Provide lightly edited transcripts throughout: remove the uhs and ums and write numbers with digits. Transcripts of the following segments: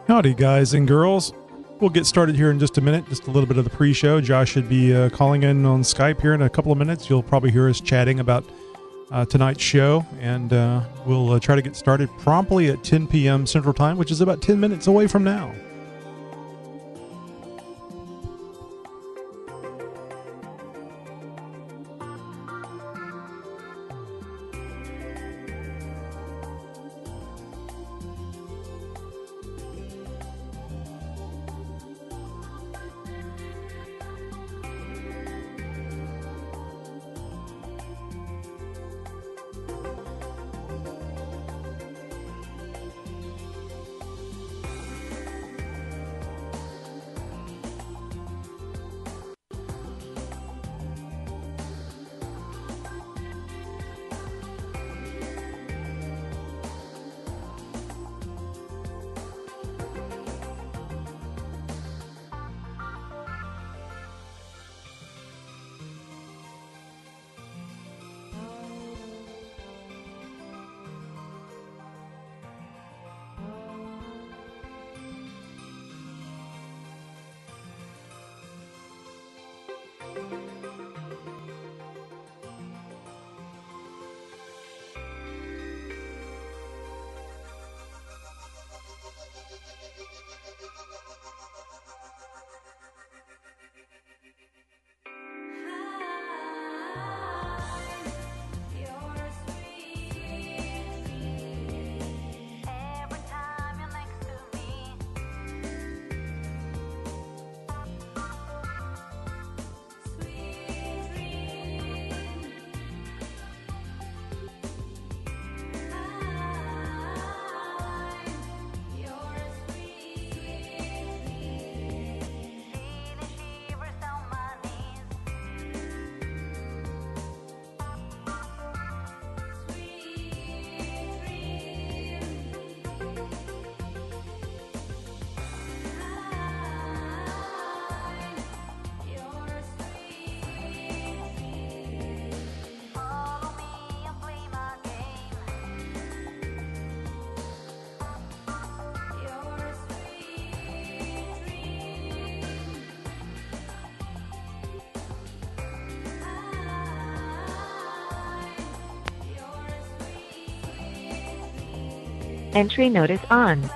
Howdy, guys and girls. We'll get started here in just a minute, just a little bit of the pre-show. Josh should be calling in on Skype here in a couple of minutes. You'll probably hear us chatting about tonight's show, and we'll try to get started promptly at 10 p.m. Central Time, which is about 10 minutes away from now. Entry notice on.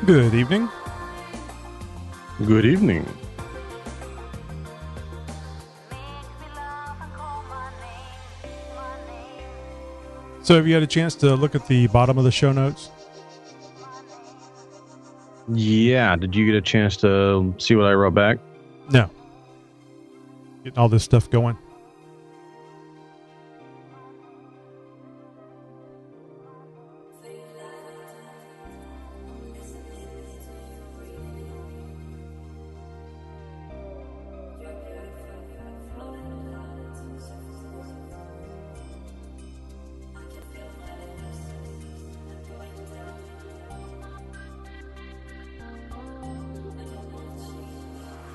Good evening. Good evening. So have you had a chance to look at the bottom of the show notes? Yeah, did you get a chance to see what I wrote back? No. Getting all this stuff going.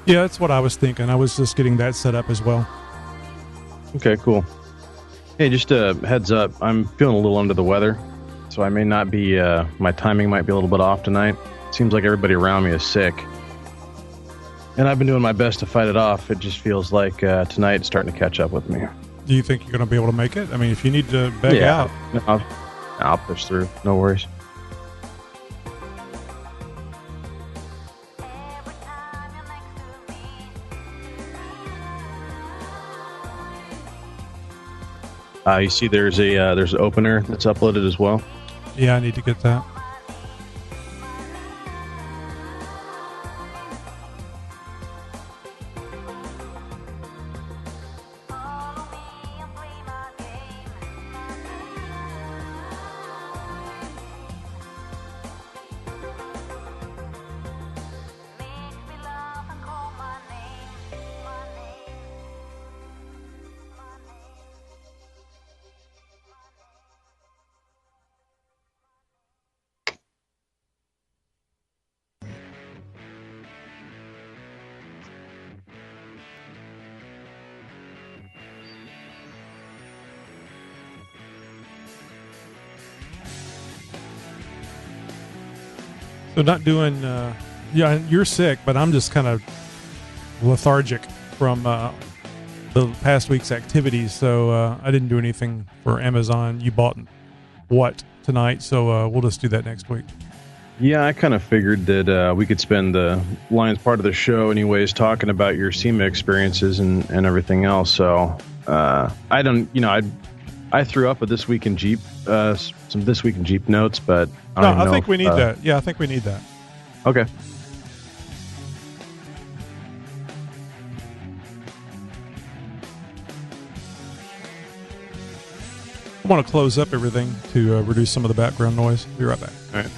Yeah, that's what I was thinking. I was just getting that set up as well. Okay, cool. Hey, just a heads up. I'm feeling a little under the weather, so I may not be, my timing might be a little bit off tonight. Seems like everybody around me is sick. And I've been doing my best to fight it off. It just feels like tonight it's starting to catch up with me. Do you think you're going to be able to make it? I mean, if you need to beg out. No, I'll push through. No worries. You see there's an opener that's uploaded as well. Yeah, I need to get that. So not doing, yeah, you're sick, but I'm just kind of lethargic from the past week's activities. So I didn't do anything for Amazon. You bought what tonight? So we'll just do that next week. Yeah, I kind of figured that we could spend the Lions part of the show anyways talking about your SEMA experiences and everything else. So I don't, I threw up a This Week in Jeep, some This Week in Jeep notes, but I think we need that. Yeah, I think we need that. Okay. I want to close up everything to reduce some of the background noise. Be right back. All right.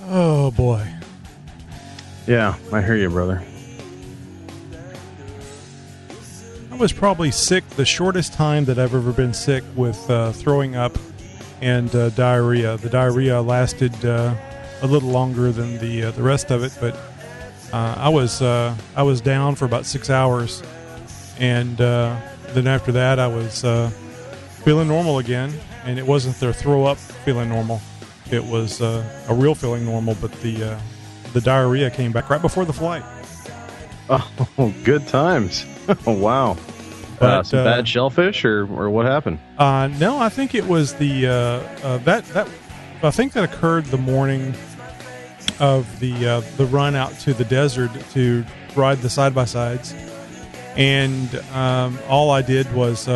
Oh boy. Yeah, I hear you, brother. I was probably sick the shortest time that I've ever been sick with throwing up and diarrhea. The diarrhea lasted a little longer than the rest of it, but I was down for about 6 hours, and then after that I was feeling normal again. And it wasn't the throw up feeling normal; it was a real feeling normal. But the diarrhea came back right before the flight. Oh, good times. Oh, wow. But, some bad shellfish or what happened? No, I think it was the that I think that occurred the morning of the run out to the desert to ride the side by sides, and all I did was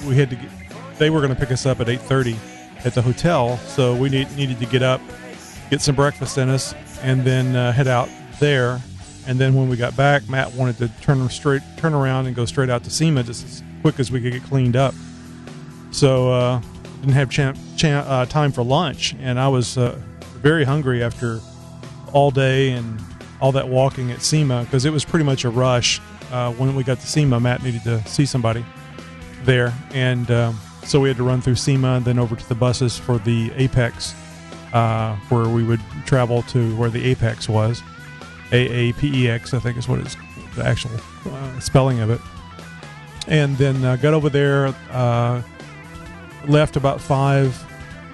we had to they were going to pick us up at 8:30 at the hotel, so we needed to get up, get some breakfast in us, and then head out there. And then when we got back, Matt wanted to turn around and go straight out to SEMA just as quick as we could get cleaned up. So didn't have time for lunch, and I was very hungry after all day and all that walking at SEMA, because it was pretty much a rush. When we got to SEMA, Matt needed to see somebody there, and so we had to run through SEMA and then over to the buses for the Apex, where we would travel to where the Apex was. AAPEX, I think is what it's the actual spelling of it. And then got over there, left about 5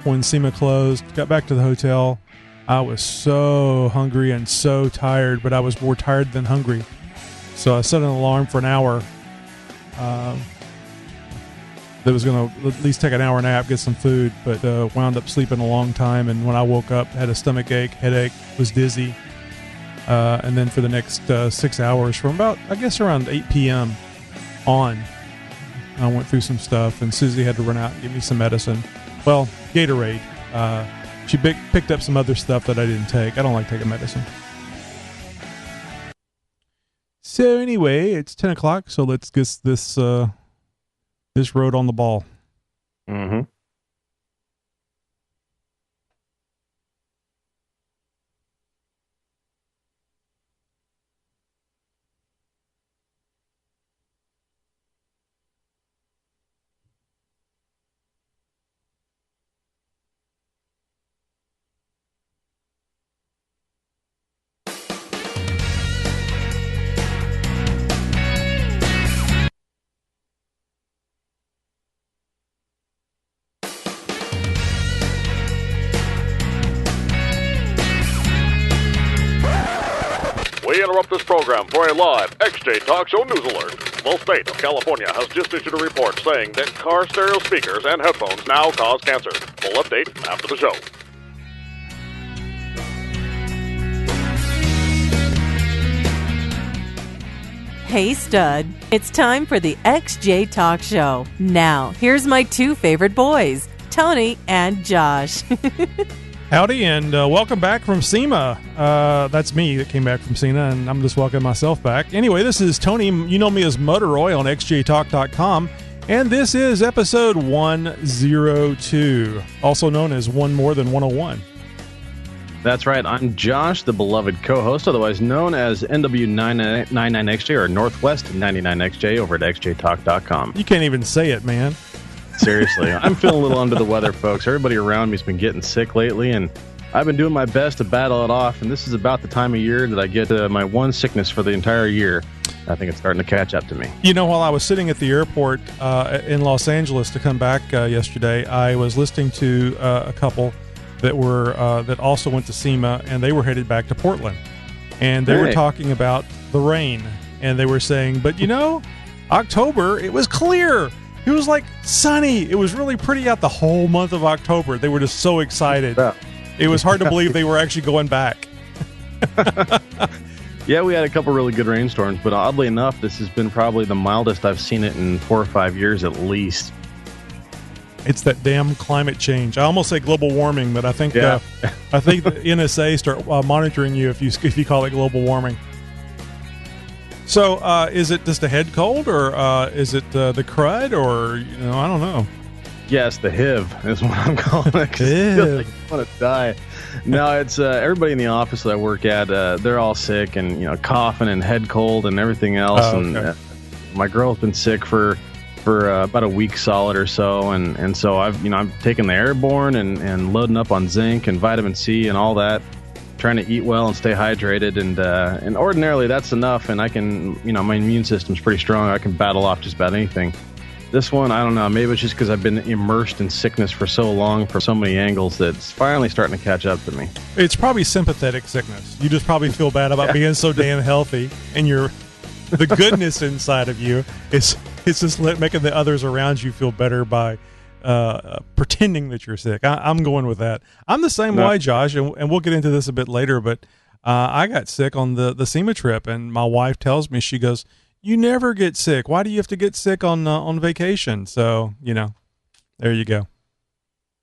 when SEMA closed, got back to the hotel. I was so hungry and so tired, but I was more tired than hungry. So I set an alarm for an hour that was going to at least take an hour nap, get some food, but wound up sleeping a long time. And when I woke up, had a stomach ache, headache, was dizzy. And then for the next 6 hours, from about, I guess, around 8 p.m. on, I went through some stuff, and Susie had to run out and give me some medicine. Well, Gatorade. She picked up some other stuff that I didn't take. I don't like taking medicine. So anyway, it's 10 o'clock, so let's get this road on the ball. Mm-hmm. interrupt this program for a live XJ Talk Show news alert. The state of California has just issued a report saying that car stereo speakers and headphones now cause cancer. Full update after the show. Hey, stud. It's time for the XJ Talk Show. Now, here's my two favorite boys, Tony and Josh. Howdy, and welcome back from SEMA. That's me that came back from SEMA, and I'm just welcoming myself back. Anyway, this is Tony. You know me as Motorroy on xjtalk.com, and this is episode 102, also known as One More Than 101. That's right. I'm Josh, the beloved co-host, otherwise known as NW99XJ or Northwest 99XJ over at xjtalk.com. You can't even say it, man. Seriously, I'm feeling a little under the weather, folks. Everybody around me has been getting sick lately, and I've been doing my best to battle it off, and this is about the time of year that I get my one sickness for the entire year. I think it's starting to catch up to me. You know, while I was sitting at the airport in Los Angeles to come back yesterday, I was listening to a couple that also went to SEMA, and they were headed back to Portland, and they were talking about the rain, and they were saying, but you know, October, it was clear. It was like sunny. It was really pretty out the whole month of October. They were just so excited. Yeah. It was hard to believe they were actually going back. Yeah, we had a couple really good rainstorms, but oddly enough, this has been probably the mildest I've seen it in 4 or 5 years at least. It's that damn climate change. I almost say global warming, but I think the NSA start monitoring you if you call it global warming. So, is it just a head cold, or is it the crud, or I don't know. Yes, the HIV is what I'm calling it. I feel like I want to die. No, it's everybody in the office that I work at. They're all sick and coughing and head cold and everything else. Oh, okay. And my girl's been sick for about a week solid or so, and so I'm taking the airborne and loading up on zinc and vitamin C and all that, trying to eat well and stay hydrated, and ordinarily that's enough, and I can my immune system's pretty strong. I can battle off just about anything. This one, I don't know, maybe it's just because I've been immersed in sickness for so long from so many angles that it's finally starting to catch up to me. It's probably sympathetic sickness. You just probably feel bad about being so damn healthy, and the goodness inside of you is just making the others around you feel better by pretending that you're sick. I'm going with that. I'm the same way, Josh, and we'll get into this a bit later, but I got sick on the SEMA trip, and my wife tells me, she goes, "You never get sick. Why do you have to get sick on vacation?" So, there you go.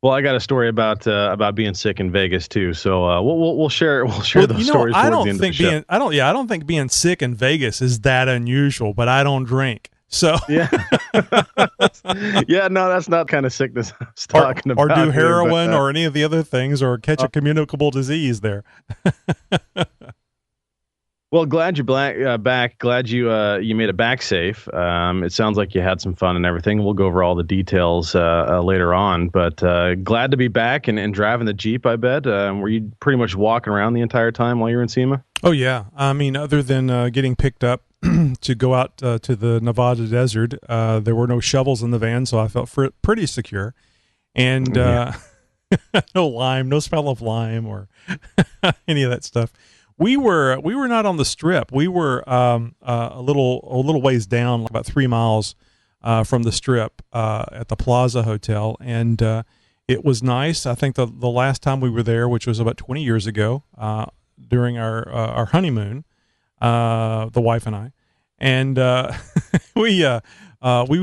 Well, I got a story about being sick in Vegas too. So we'll share those stories. I don't think being sick in Vegas is that unusual, but I don't drink. So yeah, no, that's not kind of sickness I was talking about. Or do heroin or any of the other things, or catch a communicable disease there. Well, glad you're back. Glad you made it back safe. It sounds like you had some fun and everything. We'll go over all the details later on. But glad to be back and driving the Jeep, I bet. Were you pretty much walking around the entire time while you were in SEMA? Oh, yeah. I mean, other than getting picked up to go out to the Nevada desert, there were no shovels in the van, so I felt pretty secure. And no smell of lime or any of that stuff. We were not on the strip. We were a little ways down, about 3 miles from the strip, at the Plaza Hotel, and it was nice. I think the last time we were there, which was about 20 years ago, during our honeymoon, the wife and I, and we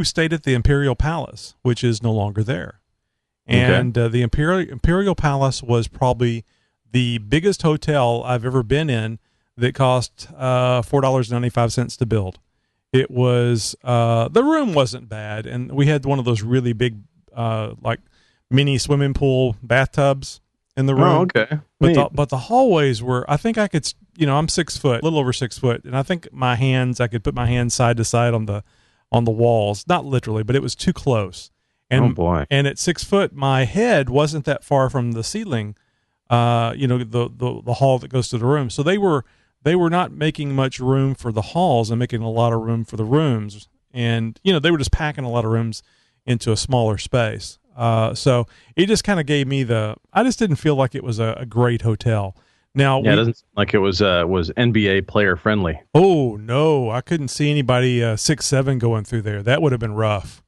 stayed at the Imperial Palace, which is no longer there, and the Imperial Palace was probably the biggest hotel I've ever been in that cost $4.95 to build. It was the room wasn't bad, and we had one of those really big like mini swimming pool bathtubs in the room. Oh, okay. But the hallways were, I think I could, I'm 6 foot, a little over 6 foot, and I think I could put my hands side to side on the walls, not literally, but it was too close. And, oh boy! And at 6 foot, my head wasn't that far from the ceiling. The hall that goes to the room. So they were not making much room for the halls and making a lot of room for the rooms. And, they were just packing a lot of rooms into a smaller space. So it just kind of gave me I just didn't feel like it was a great hotel. Now, Yeah, it doesn't seem like it was NBA player friendly. oh no, I couldn't see anybody 6'7" going through there. That would have been rough.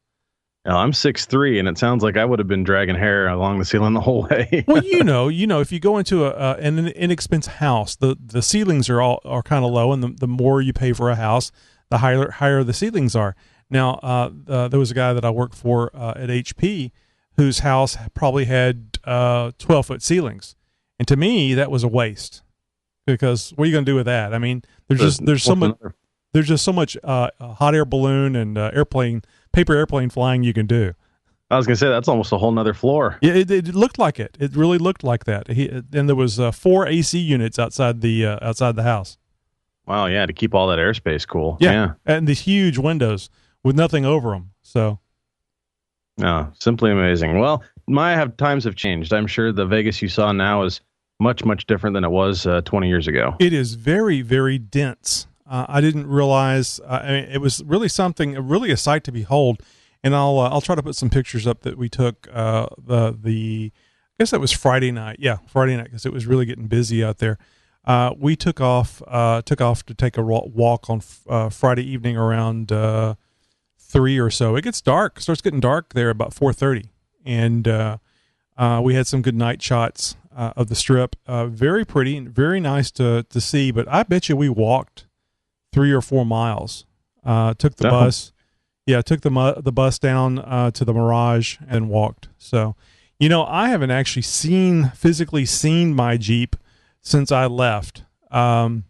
Now, I'm 6'3", and it sounds like I would have been dragging hair along the ceiling the whole way. Well, if you go into an inexpensive house, the ceilings are kind of low, and the more you pay for a house, the higher the ceilings are. Now, there was a guy that I worked for at HP whose house probably had 12-foot ceilings, and to me that was a waste, because what are you going to do with that? I mean, there's just so much hot air balloon and paper airplane flying you can do. I was going to say, that's almost a whole nother floor. Yeah, it looked like it. It really looked like that. And there was 4 AC units outside the house. Wow, yeah, to keep all that airspace cool. Yeah, and these huge windows with nothing over them. So, no, simply amazing. Well, times have changed. I'm sure the Vegas you saw now is much, much different than it was 20 years ago. It is very, very dense. I didn't realize. It was really really a sight to behold. And I'll try to put some pictures up that we took. I guess that was Friday night. Yeah, Friday night, because it was really getting busy out there. We took off to take a walk on Friday evening around 3 or so. It starts getting dark there about 4:30, and we had some good night shots of the Strip. Very pretty and very nice to see. But I bet you we walked 3 or 4 miles. Took the bus. Yeah, took the bus down to the Mirage and walked. So, I haven't actually physically seen my Jeep since I left. Well,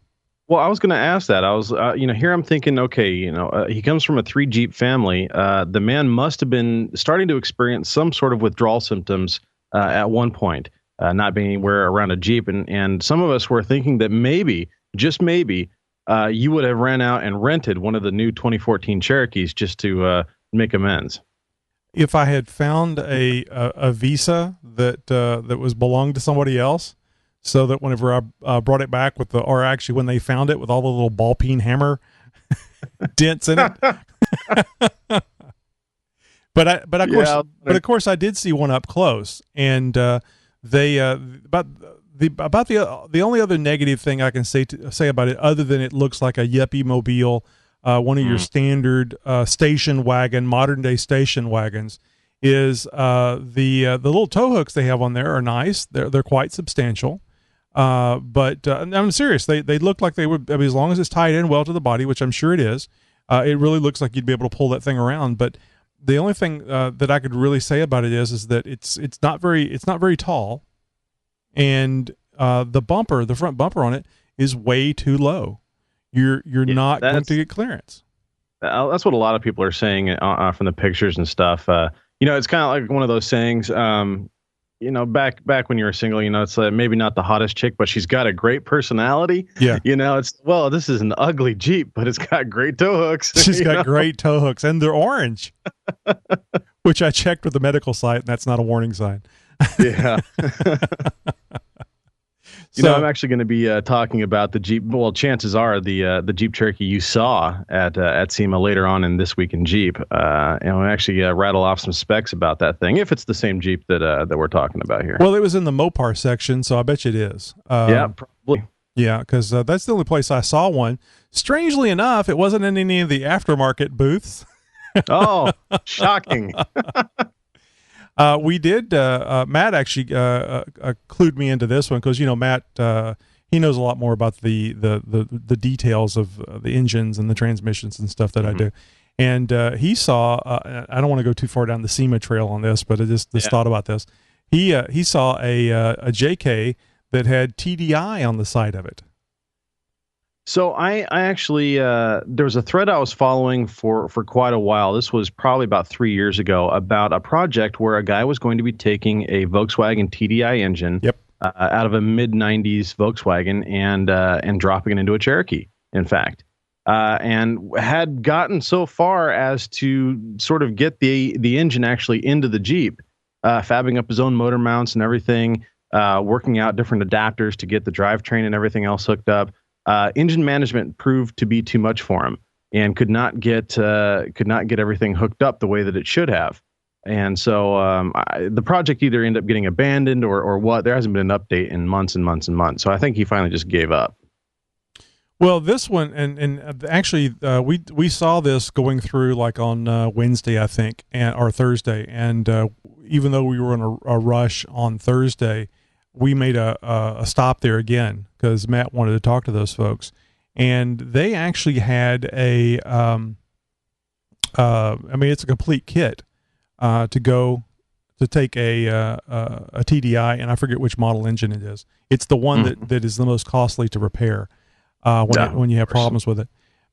I was going to ask that. I was, here I'm thinking, okay, he comes from a 3 Jeep family. The man must have been starting to experience some sort of withdrawal symptoms at one point, not being anywhere around a Jeep. And some of us were thinking that maybe, just maybe, you would have ran out and rented one of the new 2014 Cherokees just to make amends. If I had found a Visa that was belonged to somebody else, so that whenever I brought it back or actually when they found it with all the little ball peen hammer dents in it. Of course I did see one up close, and the only other negative thing I can say about it, other than it looks like a yuppie mobile, one of your standard station wagon, modern day station wagons, is the little tow hooks they have on there are nice. They're quite substantial. But I'm serious. They look like they would, as long as it's tied in well to the body, which I'm sure it is. It really looks like you'd be able to pull that thing around. But the only thing that I could really say about it is that it's not very tall, and the front bumper on it is way too low. You're not going to get clearance. That's what a lot of people are saying from the pictures and stuff. It's kind of like one of those sayings. Back when you were single, it's maybe not the hottest chick, but she's got a great personality. Yeah. This is an ugly Jeep, but it's got great tow hooks. She's got great tow hooks, and they're orange, which I checked with the medical site, and that's not a warning sign. Yeah. I'm actually going to be talking about the Jeep. Well, chances are the Jeep Cherokee you saw at SEMA later on in This Week in Jeep. And we actually rattle off some specs about that thing, if it's the same Jeep that we're talking about here. Well, it was in the Mopar section, so I bet you it is. Yeah, probably. Yeah, because that's the only place I saw one. Strangely enough, it wasn't in any of the aftermarket booths. Oh, shocking. We did. Matt actually clued me into this one because Matt he knows a lot more about the details of the engines and the transmissions and stuff that I do. And he saw. I don't want to go too far down the SEMA trail on this, but I just thought about this. He saw a JK that had TDI on the side of it. So I actually, there was a thread I was following for quite a while. This was probably about 3 years ago, about a project where a guy was going to be taking a Volkswagen TDI engine out of a mid-90s Volkswagen and dropping it into a Cherokee, in fact. And had gotten so far as to sort of get the engine actually into the Jeep, fabbing up his own motor mounts and everything, working out different adapters to get the drivetrain and everything else hooked up. Engine management proved to be too much for him, and could not get everything hooked up the way that it should have. And so the project either ended up getting abandoned or what. There hasn't been an update in months and months and months. So I think he finally just gave up. Well, this one, and actually, we saw this going through like on Wednesday, I think, or Thursday, and even though we were in a rush on Thursday, we made a stop there again because Matt wanted to talk to those folks, and they actually had it's a complete kit to take a TDI, and I forget which model engine it is. It's the one that is the most costly to repair. When you have problems with it,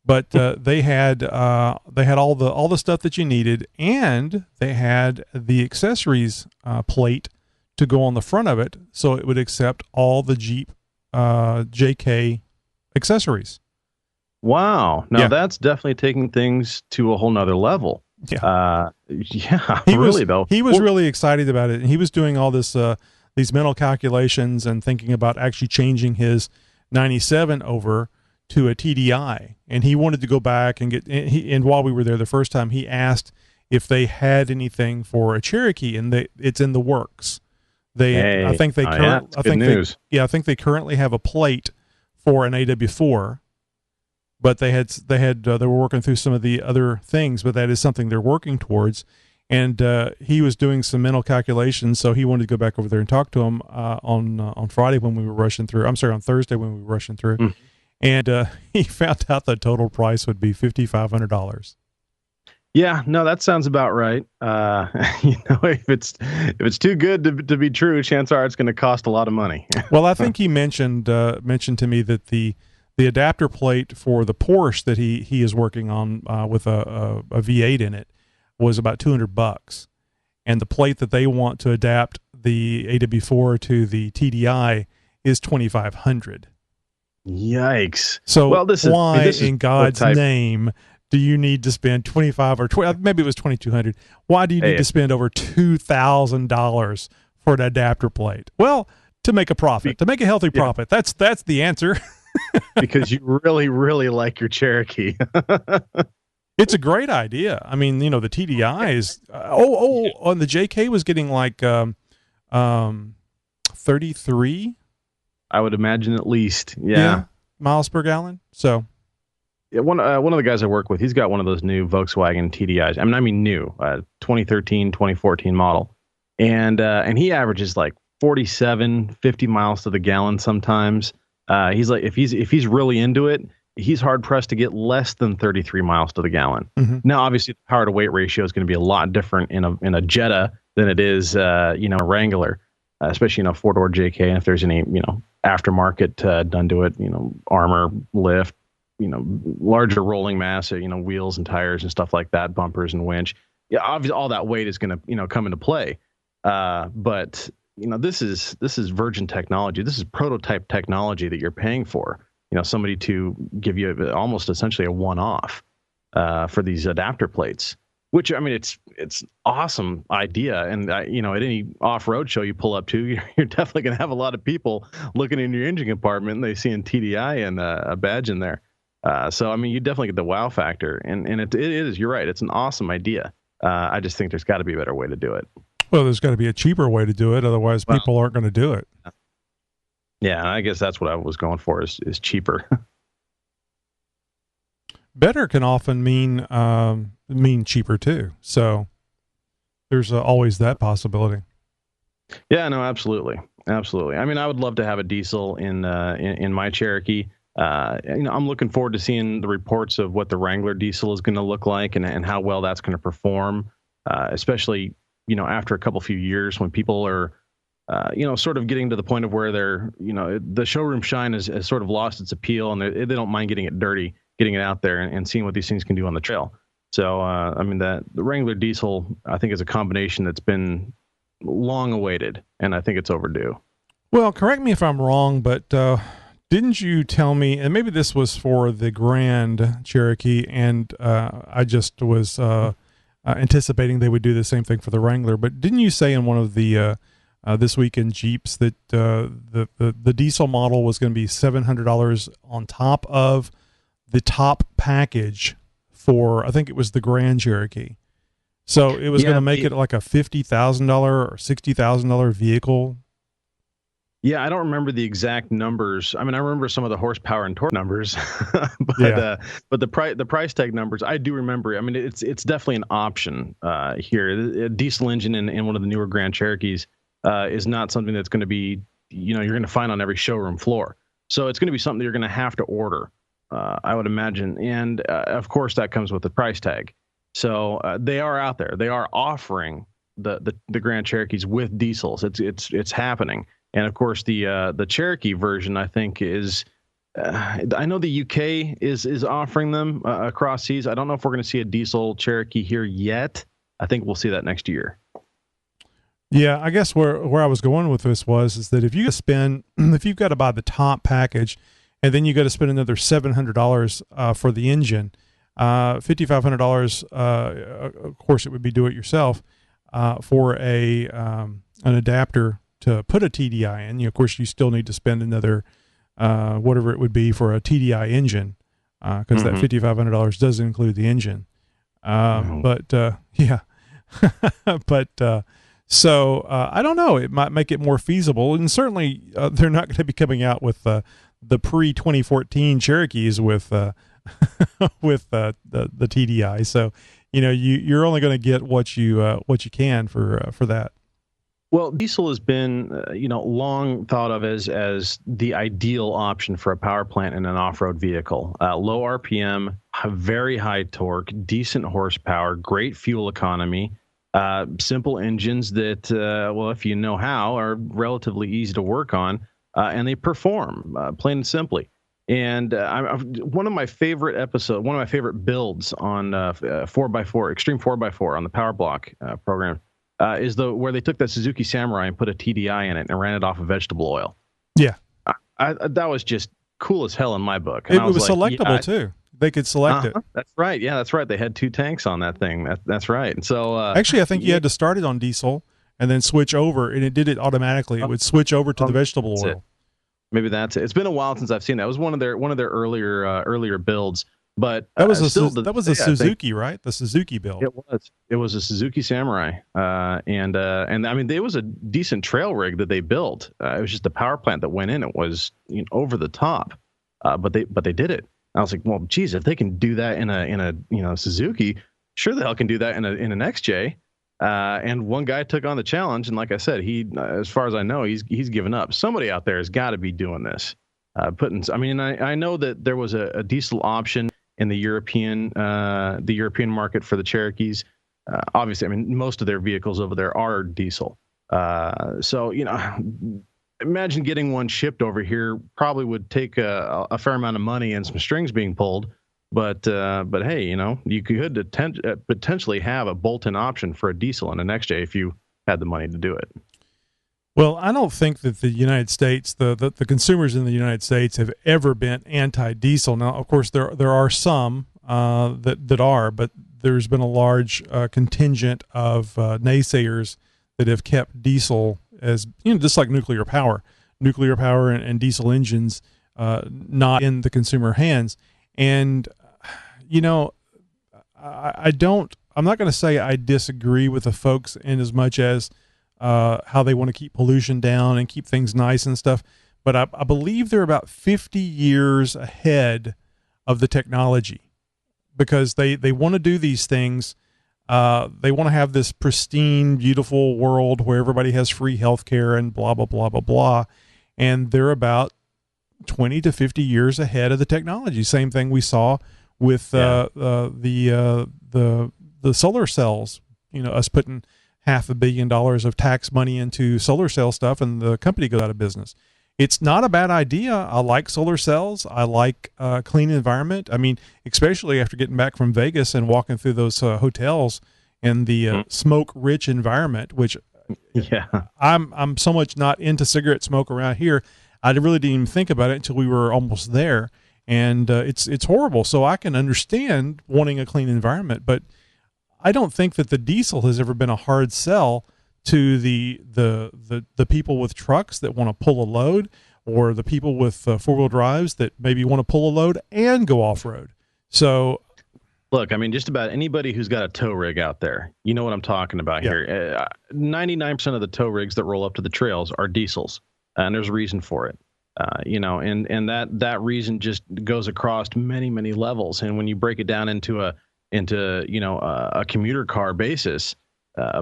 but they had all the stuff that you needed, and they had the accessories plate to go on the front of it, so it would accept all the Jeep JK accessories. Wow! Now that's definitely taking things to a whole nother level. Yeah, he was really excited about it, and he was doing all this these mental calculations and thinking about actually changing his 97 over to a TDI, and he wanted to go back and and while we were there the first time, he asked if they had anything for a Cherokee, and it's in the works. I think they currently have a plate for an AW4, but they were working through some of the other things, but that is something they're working towards. And he was doing some mental calculations, so he wanted to go back over there and talk to him on Friday when we were rushing through. I'm sorry, on Thursday when we were rushing through, and he found out the total price would be $5,500. Yeah, no, that sounds about right. If it's too good to be true, chances are it's going to cost a lot of money. Well, I think he mentioned to me that the adapter plate for the Porsche that he is working on with a V8 in it was about $200, and the plate that they want to adapt the AW4 to the TDI is $2,500. Yikes! So why in God's name do you need to spend $25 or maybe it was $2,200? Why do you need to spend over $2,000 for an adapter plate? Well, to make a profit, to make a healthy profit. That's the answer. Because you really, really like your Cherokee. It's a great idea. I mean, the TDI is and the JK was getting like 33. I would imagine at least, yeah, miles per gallon. So, yeah, one of the guys I work with, he's got one of those new Volkswagen TDIs. I mean new, 2013, 2014 model, and he averages like 47, 50 miles to the gallon sometimes. He's like, if he's really into it, he's hard pressed to get less than 33 miles to the gallon. Mm-hmm. Now, obviously, the power to weight ratio is going to be a lot different in a Jetta than it is, a Wrangler, especially in a 4-door JK. And if there's any, aftermarket done to it, armor, lift, larger rolling mass, wheels and tires and stuff like that, bumpers and winch. Yeah, obviously, all that weight is going to come into play. But this is virgin technology. This is prototype technology that you're paying for. Somebody to give you almost essentially a one-off for these adapter plates, which, I mean, it's awesome idea. And, at any off-road show you pull up to, you're definitely going to have a lot of people looking in your engine compartment and they see a TDI and a badge in there. So, I mean, you definitely get the wow factor. And it is, you're right, it's an awesome idea. I just think there's got to be a better way to do it. Well, there's got to be a cheaper way to do it. Otherwise, people aren't going to do it. Yeah, I guess that's what I was going for is cheaper. Better can often mean cheaper too. So there's always that possibility. Yeah, no, absolutely. I mean, I would love to have a diesel in my Cherokee. I'm looking forward to seeing the reports of what the Wrangler diesel is going to look like and how well that's going to perform, especially, after a few years when people are, sort of getting to the point of where they're, the showroom shine has sort of lost its appeal, and they don't mind getting it dirty, getting it out there and seeing what these things can do on the trail. So, I mean, the Wrangler diesel, I think, is a combination that's been long awaited, and I think it's overdue. Well, correct me if I'm wrong, but didn't you tell me, and maybe this was for the Grand Cherokee, and I just was anticipating they would do the same thing for the Wrangler, but didn't you say in one of the This Week in Jeeps that the diesel model was going to be $700 on top of the top package for, I think it was the Grand Cherokee. So it was Yeah, going to make it like a $50,000 or $60,000 vehicle. Yeah, I don't remember the exact numbers. I mean, I remember some of the horsepower and torque numbers, but Yeah. but the price tag numbers, I do remember. I mean, it's definitely an option here. A diesel engine in one of the newer Grand Cherokees is not something that's going to be, you're going to find on every showroom floor. So it's going to be something that you're going to have to order, I would imagine. And of course, that comes with the price tag. So they are out there. They are offering the Grand Cherokees with diesels. It's happening. And of course, the Cherokee version, I think, is. I know the UK is offering them across seas. I don't know if we're going to see a diesel Cherokee here yet. I think we'll see that next year. Yeah, I guess where I was going with this is that if you've got to buy the top package, and then you got to spend another $700 for the engine, $5,500. Of course, it would be do it yourself for an adapter to put a TDI in. Of course, you still need to spend another whatever it would be for a TDI engine, because that $5,500 does include the engine. But yeah, but so I don't know. It might make it more feasible, and certainly they're not going to be coming out with the pre-2014 Cherokees with with the TDI. So you're only going to get what you can for that. Well, diesel has been, long thought of as the ideal option for a power plant in an off-road vehicle. Low RPM, very high torque, decent horsepower, great fuel economy, simple engines that, if you know how, are relatively easy to work on, and they perform, plain and simply. And one of my favorite builds on 4x4, Extreme 4x4 on the Power Block program. Is where they took that Suzuki Samurai and put a TDI in it and ran it off of vegetable oil. Yeah. That was just cool as hell in my book. And it was selectable too. They could select it. That's right. Yeah, that's right. They had 2 tanks on that thing. That's right. And so actually, I think you had to start it on diesel and then switch over, and it did it automatically. It would switch over to the vegetable oil. Maybe that's it. It's been a while since I've seen that. It was one of their earlier builds. But that was a Suzuki, right? The Suzuki build. It was a Suzuki Samurai, and I mean, it was a decent trail rig that they built. It was just the power plant that went in. It was over the top, but they did it. I was like, well, geez, if they can do that in a Suzuki, sure the hell can do that in an XJ. And one guy took on the challenge, and like I said, he, as far as I know, he's given up. Somebody out there has got to be doing this. I know that there was a diesel option in the European market for the Cherokees. Obviously, I mean, most of their vehicles over there are diesel. So, imagine getting one shipped over here probably would take a fair amount of money and some strings being pulled. But hey, you could potentially have a bolt-in option for a diesel in an XJ if you had the money to do it. Well, I don't think that the United States, the consumers in the United States have ever been anti-diesel. Now, of course, there are some that are, but there's been a large contingent of naysayers that have kept diesel as, just like nuclear power and diesel engines not in the consumer hands. And, I'm not going to say I disagree with the folks in as much as how they want to keep pollution down and keep things nice and stuff. But I believe they're about 50 years ahead of the technology because they want to do these things. They want to have this pristine, beautiful world where everybody has free health care and blah, blah, blah, blah, blah. And they're about 20 to 50 years ahead of the technology. Same thing we saw with the solar cells, us putting $500 million of tax money into solar cell stuff, and the company goes out of business. It's not a bad idea. I like solar cells. I like clean environment. I mean, especially after getting back from Vegas and walking through those hotels in the smoke-rich environment, which I'm so much not into cigarette smoke around here. I really didn't even think about it until we were almost there, and it's horrible. So I can understand wanting a clean environment, but I don't think that the diesel has ever been a hard sell to the people with trucks that want to pull a load, or the people with 4-wheel drives that maybe want to pull a load and go off road. So Look, I mean, just about anybody who's got a tow rig out there, you know what I'm talking about here. 99% of the tow rigs that roll up to the trails are diesels, and there's a reason for it. And that reason just goes across many, many levels. And when you break it down into a commuter car basis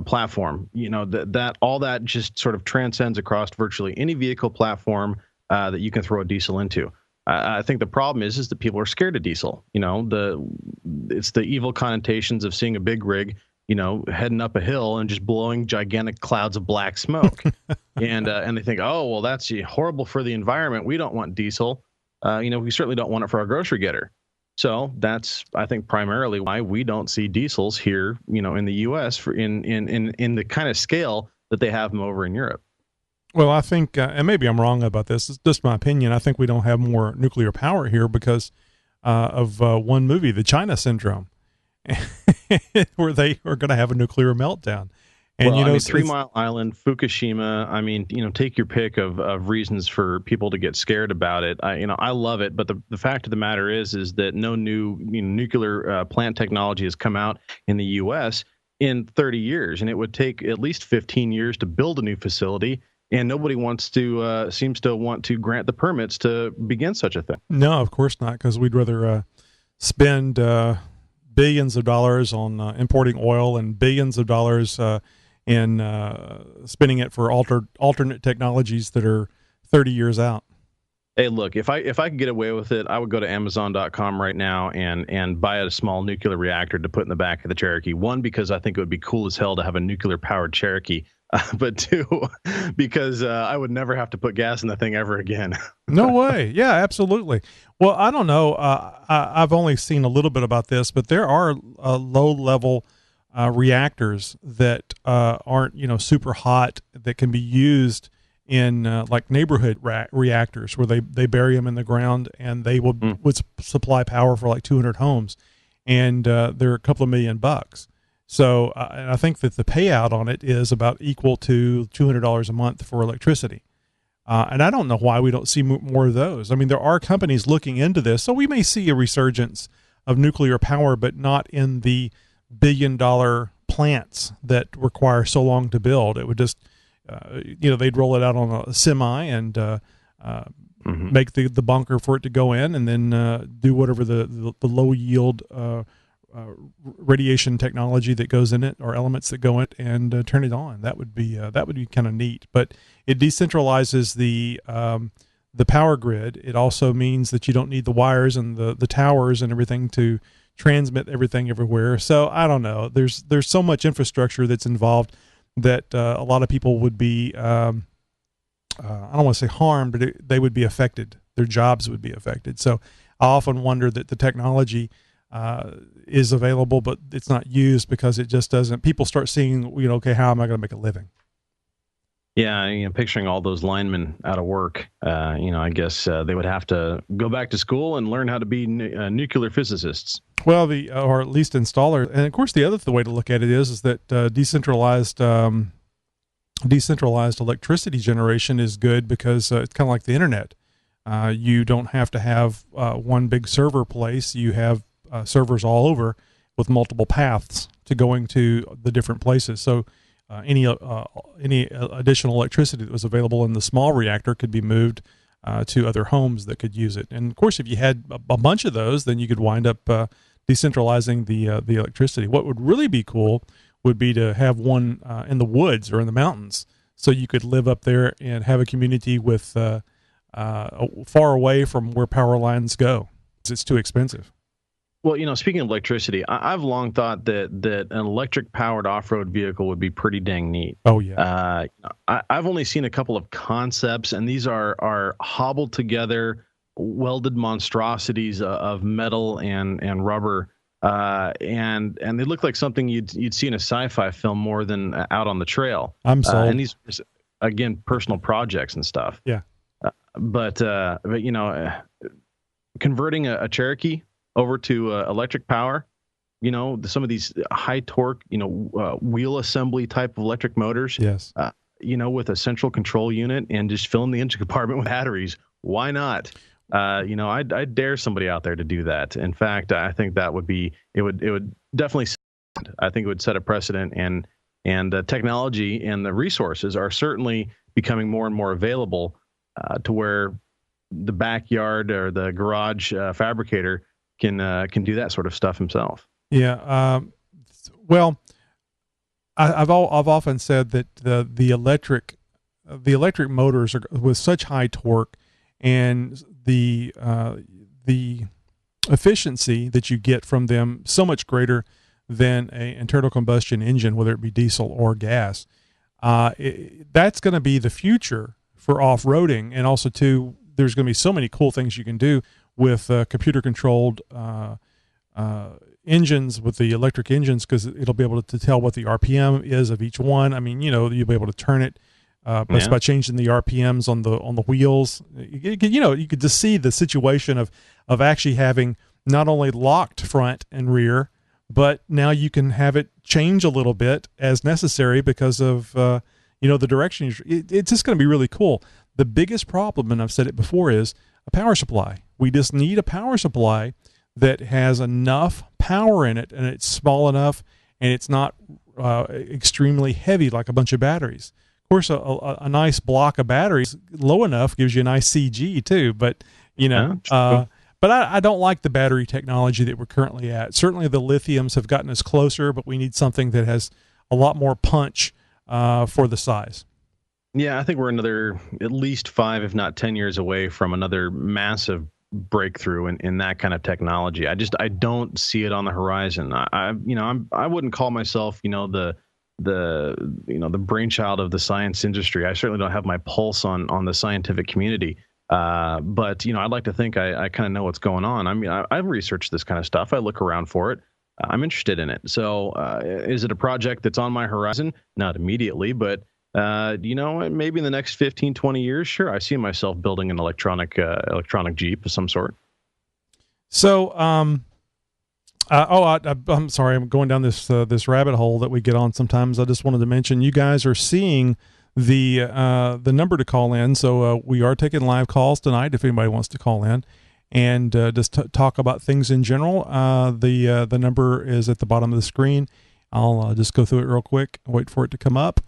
platform, that all that just sort of transcends across virtually any vehicle platform that you can throw a diesel into. I think the problem is that people are scared of diesel. It's the evil connotations of seeing a big rig, heading up a hill and just blowing gigantic clouds of black smoke. and they think, oh, well, that's horrible for the environment. We don't want diesel. We certainly don't want it for our grocery getter. So that's, I think, primarily why we don't see diesels here, in the U.S. in the kind of scale that they have them over in Europe. Well, I think, and maybe I'm wrong about this, it's just my opinion, I think we don't have more nuclear power here because of one movie, The China Syndrome, where they are going to have a nuclear meltdown. And, 3 Mile Island, Fukushima, take your pick of reasons for people to get scared about it. I love it, but the fact of the matter is that no new nuclear plant technology has come out in the U.S. in 30 years, and it would take at least 15 years to build a new facility. And nobody seems to want to grant the permits to begin such a thing. No, of course not, because we'd rather spend billions of dollars on importing oil and billions of dollars in spending it for alternate technologies that are 30 years out. Hey, look, if I could get away with it, I would go to Amazon.com right now and buy a small nuclear reactor to put in the back of the Cherokee. One, because I think it would be cool as hell to have a nuclear-powered Cherokee. But two, because I would never have to put gas in the thing ever again. No way. Yeah, absolutely. Well, I don't know. I've only seen a little bit about this, but there are low-level reactors that aren't, super hot that can be used in like neighborhood reactors where they bury them in the ground and they would supply power for like 200 homes, and they're a couple of $1 million. So and I think that the payout on it is about equal to $200 a month for electricity. And I don't know why we don't see more of those. I mean, there are companies looking into this, so we may see a resurgence of nuclear power, but not in the billion-dollar plants that require so long to build. It would just, they'd roll it out on a semi and make the bunker for it to go in, and then do whatever the low-yield radiation technology that goes in it or elements that go in it and turn it on. That would be kind of neat. But it decentralizes the power grid. It also means that you don't need the wires and the towers and everything to transmit everything everywhere. So I don't know. There's so much infrastructure that's involved that a lot of people would be I don't want to say harmed, but they would be affected. Their jobs would be affected. So I often wonder that the technology is available, but it's not used because it just doesn't. People start seeing, okay, how am I going to make a living? Yeah, picturing all those linemen out of work, I guess they would have to go back to school and learn how to be nuclear physicists. Well, or at least installer. And of course, the other way to look at it is that decentralized electricity generation is good because it's kind of like the internet. You don't have to have one big server place. You have servers all over with multiple paths to going to the different places. So any additional electricity that was available in the small reactor could be moved to other homes that could use it. And of course, if you had a bunch of those, then you could wind up decentralizing the electricity. What would really be cool would be to have one in the woods or in the mountains, so you could live up there and have a community with far away from where power lines go. It's too expensive. Well, speaking of electricity, I've long thought that an electric-powered off-road vehicle would be pretty dang neat. Oh, yeah. I've only seen a couple of concepts, and these are hobbled together, welded monstrosities of metal and rubber, and they look like something you'd see in a sci-fi film more than out on the trail. I'm sold. And these, again, personal projects and stuff. Yeah. But converting a Cherokee over to electric power, some of these high torque, wheel assembly type of electric motors, yes, with a central control unit and just filling the engine compartment with batteries. Why not? I'd dare somebody out there to do that. In fact, I think that would be it would definitely. I think it would set a precedent, and the technology and the resources are certainly becoming more and more available to where the backyard or the garage fabricator can do that sort of stuff himself. Yeah. Well, I've often said that the electric motors are with such high torque, and the efficiency that you get from them so much greater than an internal combustion engine, whether it be diesel or gas. That's going to be the future for off-roading, and also too, there's going to be so many cool things you can do with computer-controlled engines, with the electric engines, because it'll be able to tell what the RPM is of each one. I mean, you'll be able to turn it just by changing the RPMs on the wheels. You could just see the situation of actually having not only locked front and rear, but now you can have it change a little bit as necessary because of the direction. It's just going to be really cool. The biggest problem, and I've said it before, is a power supply. We just need a power supply that has enough power in it, and it's small enough, and it's not extremely heavy like a bunch of batteries. Of course, a nice block of batteries low enough gives you a nice CG too, but but I don't like the battery technology that we're currently at. Certainly the lithiums have gotten us closer, but we need something that has a lot more punch for the size. Yeah, I think we're another at least 5, if not 10 years away from another massive breakthrough in that kind of technology. I don't see it on the horizon. I wouldn't call myself, the brainchild of the science industry. I certainly don't have my pulse on the scientific community. But I'd like to think I kind of know what's going on. I mean, I've researched this kind of stuff. I look around for it. I'm interested in it. So, is it a project that's on my horizon? Not immediately, but maybe in the next 15, 20 years, sure. I see myself building an electronic Jeep of some sort. So, I'm sorry, I'm going down this rabbit hole that we get on sometimes. I just wanted to mention you guys are seeing the number to call in. So we are taking live calls tonight if anybody wants to call in and just talk about things in general. The number is at the bottom of the screen. I'll just go through it real quick. Wait for it to come up.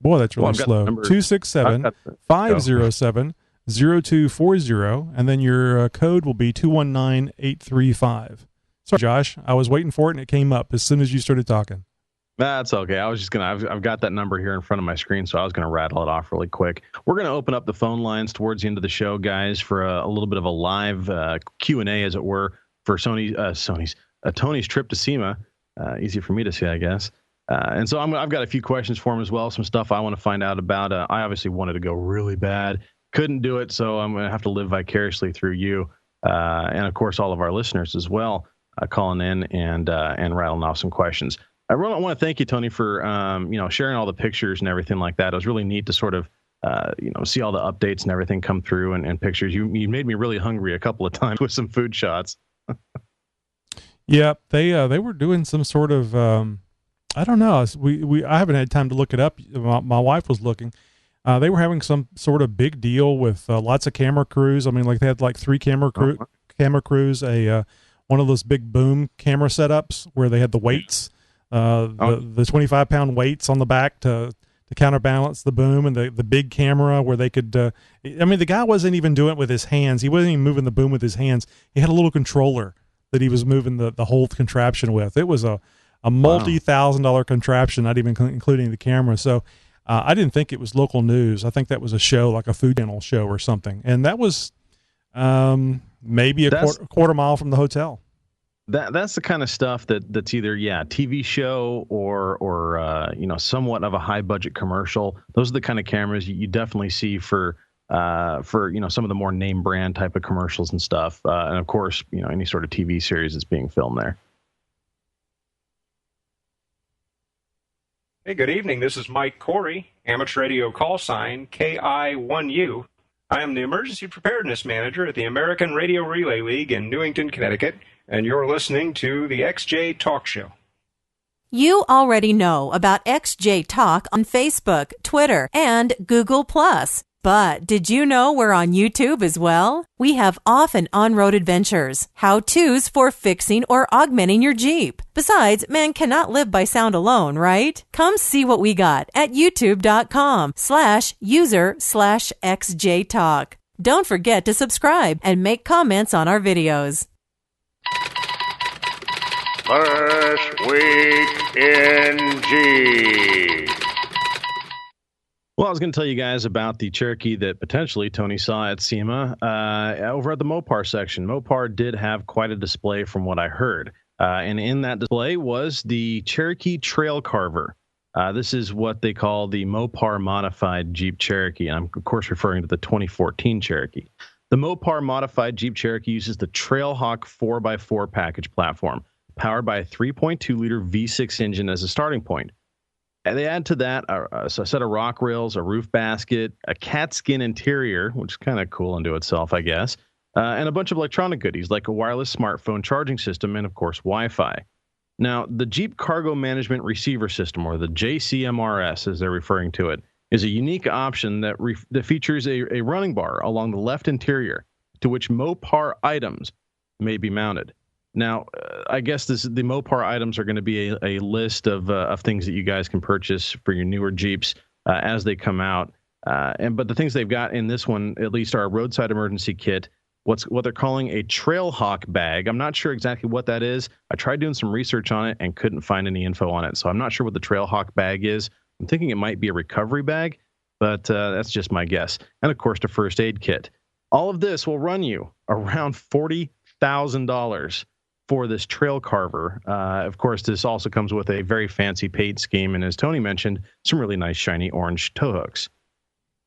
Boy, that's really slow. 267-507-0240, and then your code will be 219835. Sorry, Josh, I was waiting for it and it came up as soon as you started talking. That's okay. I was just I've got that number here in front of my screen, so I was gonna rattle it off really quick. We're gonna open up the phone lines towards the end of the show, guys, for a little bit of a live Q&A, as it were, for Tony's trip to SEMA. Easy for me to say, I guess. And so I've got a few questions for him as well, some stuff I want to find out about. I obviously wanted to go really bad, couldn't do it, so I'm going to have to live vicariously through you, and of course all of our listeners as well, calling in and rattling off some questions. I really want to thank you, Tony, for sharing all the pictures and everything like that. It was really neat to sort of see all the updates and everything come through and pictures. You made me really hungry a couple of times with some food shots. Yeah, they were doing some sort of I don't know. I haven't had time to look it up. My wife was looking. They were having some sort of big deal with lots of camera crews. I mean, like they had like 3 camera crews, one of those big boom camera setups where they had the weights, the 25-pound weights on the back to counterbalance the boom, and the big camera where they could. I mean, the guy wasn't even doing it with his hands. He wasn't even moving the boom with his hands. He had a little controller that he was moving the whole contraption with. It was a multi-$1,000 contraption, not even including the camera. So I didn't think it was local news. I think that was a show, like a Food Channel show or something. And that was maybe a quarter mile from the hotel. That's the kind of stuff that's either TV show or somewhat of a high budget commercial. Those are the kind of cameras you definitely see for some of the more name brand type of commercials and stuff, and of course any sort of TV series that's being filmed there. Hey, good evening. This is Mike Corey, amateur radio call sign KI1U. I am the Emergency Preparedness Manager at the American Radio Relay League in Newington, Connecticut, and you're listening to the XJ Talk Show. You already know about XJ Talk on Facebook, Twitter, and Google+. But did you know we're on YouTube as well? We have off and on-road adventures, how-tos for fixing or augmenting your Jeep. Besides, man cannot live by sound alone, right? Come see what we got at youtube.com/user/xjtalk. Don't forget to subscribe and make comments on our videos. This Week in Jeep. Well, I was going to tell you guys about the Cherokee that potentially Tony saw at SEMA over at the Mopar section. Mopar did have quite a display from what I heard. And in that display was the Cherokee Trail Carver. This is what they call the Mopar Modified Jeep Cherokee. I'm, of course, referring to the 2014 Cherokee. The Mopar Modified Jeep Cherokee uses the Trailhawk 4x4 package platform, powered by a 3.2-liter V6 engine as a starting point. And they add to that a set of rock rails, a roof basket, a cat skin interior, which is kind of cool unto itself, I guess, and a bunch of electronic goodies like a wireless smartphone charging system and, of course, Wi-Fi. Now, the Jeep Cargo Management Receiver System, or the JCMRS as they're referring to it, is a unique option that features a running bar along the left interior to which Mopar items may be mounted. Now, I guess the Mopar items are going to be a list of things that you guys can purchase for your newer Jeeps as they come out. But the things they've got in this one, at least, are a roadside emergency kit, what they're calling a Trailhawk bag. I'm not sure exactly what that is. I tried doing some research on it and couldn't find any info on it, so I'm not sure what the Trailhawk bag is. I'm thinking it might be a recovery bag, but that's just my guess. And, of course, the first aid kit. All of this will run you around $40,000 for this Trail Carver. Of course, this also comes with a very fancy paint scheme, and as Tony mentioned, some really nice shiny orange tow hooks.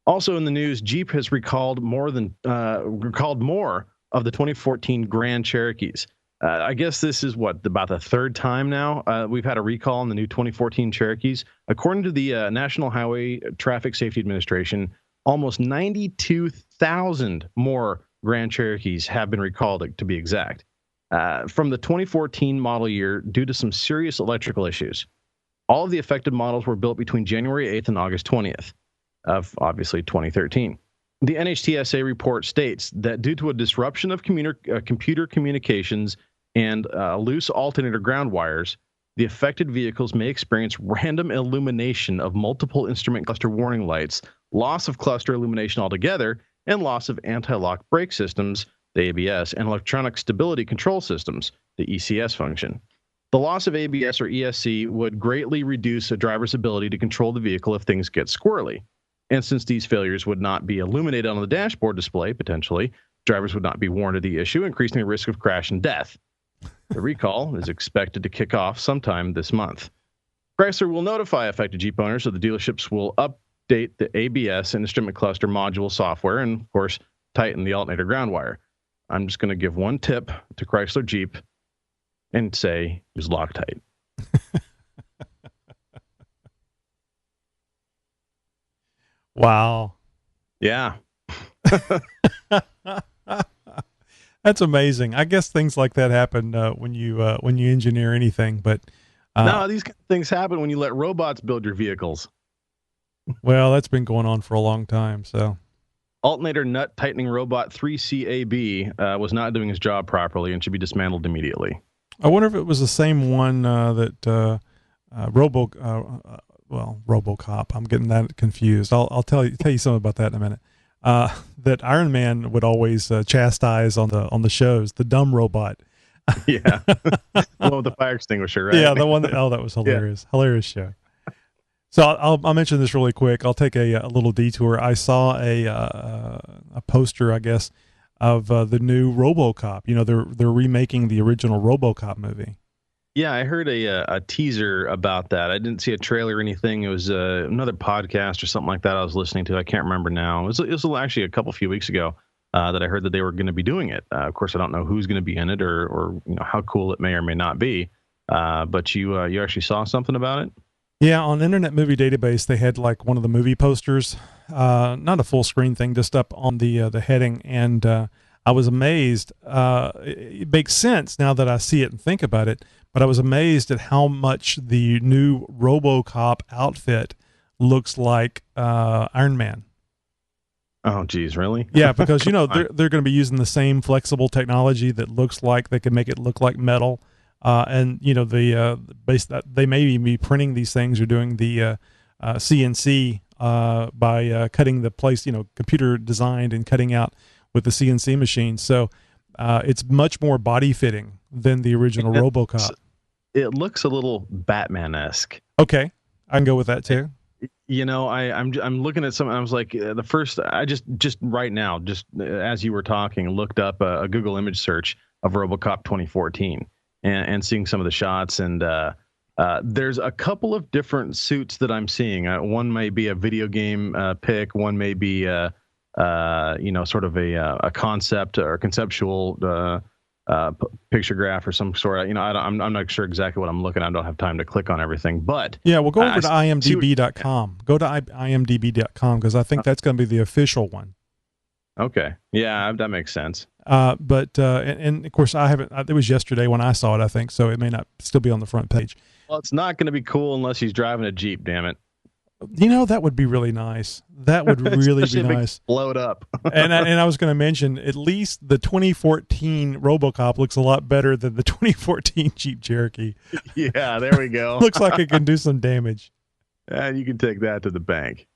Also in the news, Jeep has recalled more of the 2014 Grand Cherokees. I guess this is about the third time now we've had a recall on the new 2014 Cherokees. According to the National Highway Traffic Safety Administration, almost 92,000 more Grand Cherokees have been recalled, to be exact, from the 2014 model year due to some serious electrical issues. All of the affected models were built between January 8th and August 20th of, obviously, 2013. The NHTSA report states that due to a disruption of computer communications and loose alternator ground wires, the affected vehicles may experience random illumination of multiple instrument cluster warning lights, loss of cluster illumination altogether, and loss of anti-lock brake systems, the ABS, and electronic stability control systems, the ECS function. The loss of ABS or ESC would greatly reduce a driver's ability to control the vehicle if things get squirrely. And since these failures would not be illuminated on the dashboard display, potentially, drivers would not be warned of the issue, increasing the risk of crash and death. The recall is expected to kick off sometime this month. Chrysler will notify affected Jeep owners, so the dealerships will update the ABS and instrument cluster module software and, of course, tighten the alternator ground wire. I'm just going to give one tip to Chrysler Jeep and say, use Loctite. Wow. Yeah. That's amazing. I guess things like that happen when you engineer anything, but no, these things happen when you let robots build your vehicles. Well, that's been going on for a long time. So, alternator nut tightening robot 3CAB was not doing his job properly and should be dismantled immediately. I wonder if it was the same one that RoboCop. I'm getting that confused. I'll tell you something about that in a minute. That Iron Man would always chastise on the shows, the dumb robot. Yeah, the one with the fire extinguisher, right? Yeah, the one that was hilarious. Yeah. Hilarious show. So I'll mention this really quick. I'll take a little detour. I saw a poster, I guess, of the new RoboCop. You know, they're remaking the original RoboCop movie. Yeah, I heard a teaser about that. I didn't see a trailer or anything. It was another podcast or something like that I was listening to. I can't remember now. It was actually a few weeks ago that I heard that they were going to be doing it. Of course, I don't know who's going to be in it or how cool it may or may not be. But you actually saw something about it? Yeah, on Internet Movie Database, they had like one of the movie posters, not a full screen thing, just up on the heading, and I was amazed. It makes sense now that I see it and think about it, but I was amazed at how much the new RoboCop outfit looks like Iron Man. Oh, geez, really? Yeah, because they're going to be using the same flexible technology that looks like they can make it look like metal, and the base that they may even be printing these things or doing the CNC by cutting the place, computer designed and cutting out with the CNC machine. So it's much more body fitting than the original RoboCop. It looks a little Batman-esque. Okay, I can go with that too. I'm looking at something. I was like, the first, I just right now, just as you were talking, looked up a Google image search of RoboCop 2014 and seeing some of the shots. And there's a couple of different suits that I'm seeing. One may be a video game pick. One may be, sort of a concept or conceptual picture graph or some sort. I'm not sure exactly what I'm looking at. I don't have time to click on everything, but yeah, we'll go over to imdb.com. Go to imdb.com because I think that's going to be the official one. Okay. Yeah, that makes sense. But of course I haven't, it was yesterday when I saw it, I think, so it may not still be on the front page. Well, it's not going to be cool unless he's driving a Jeep, damn it. That would be really nice. That would really be nice. Blow it up. and I was going to mention, at least the 2014 RoboCop looks a lot better than the 2014 Jeep Cherokee. Yeah, there we go. Looks like it can do some damage. And you can take that to the bank.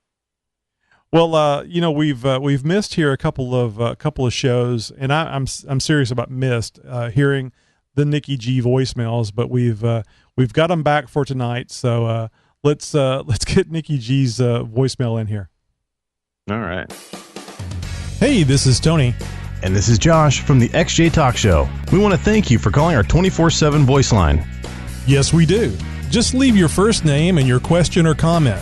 Well, we've missed here a couple of shows, and I'm serious about missed hearing the Nikki G voicemails, but we've got them back for tonight. So let's get Nikki G's voicemail in here. All right. Hey, this is Tony. And this is Josh from the XJ Talk Show. We want to thank you for calling our 24/7 voice line. Yes, we do. Just leave your first name and your question or comment.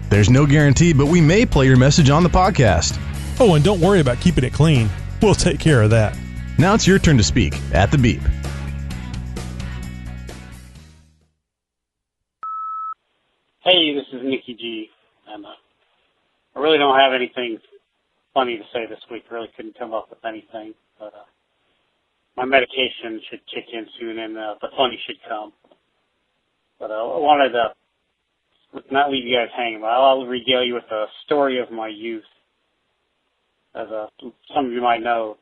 There's no guarantee, but we may play your message on the podcast. Oh, and don't worry about keeping it clean. We'll take care of that. Now it's your turn to speak at the beep. Hey, this is Nikki G, and I really don't have anything funny to say this week. I really couldn't come up with anything, but my medication should kick in soon, and the funny should come. But I wanted to not leave you guys hanging, but I'll regale you with a story of my youth. As some of you might know,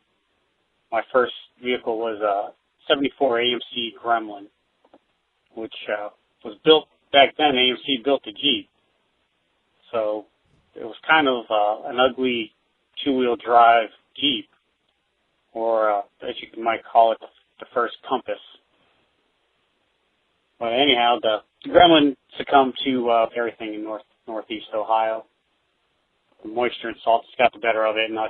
my first vehicle was a 74 AMC Gremlin, which was built back then. AMC built a Jeep, so it was kind of an ugly two-wheel drive Jeep, or as you might call it, the first Compass. But anyhow, the Gremlin succumbed to everything in northeast Ohio. The moisture and salt just got the better of it, and I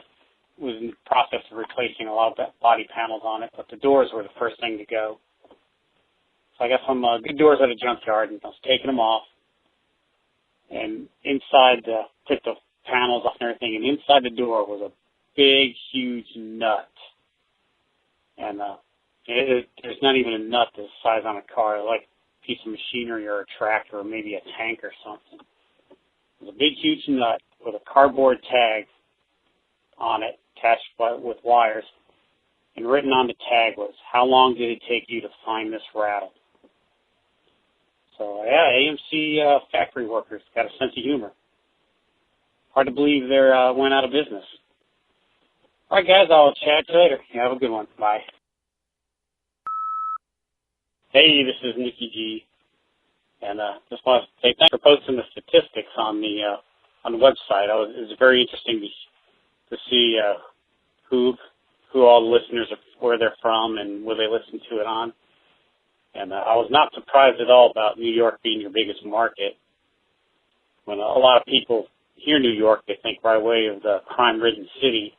was in the process of replacing a lot of body panels on it, but the doors were the first thing to go. So I got some good doors at a junkyard, and I was taking them off. And inside, took the panels off and everything, and inside the door was a big, huge nut. And there's not even a nut this size on a car, like a piece of machinery or a tractor or maybe a tank or something. It was a big, huge nut with a cardboard tag on it, attached with wires. And written on the tag was, "How long did it take you to find this rattle?" So, yeah, AMC factory workers got a sense of humor. Hard to believe they went out of business. All right, guys, I'll chat to you later. You have a good one. Bye. Hey, this is Nikki G. And just want to say thanks for posting the statistics on the website. It was very interesting to see who all the listeners are, where they're from, and where they listen to it on. And I was not surprised at all about New York being your biggest market. When a lot of people hear New York, they think right away of the crime-ridden city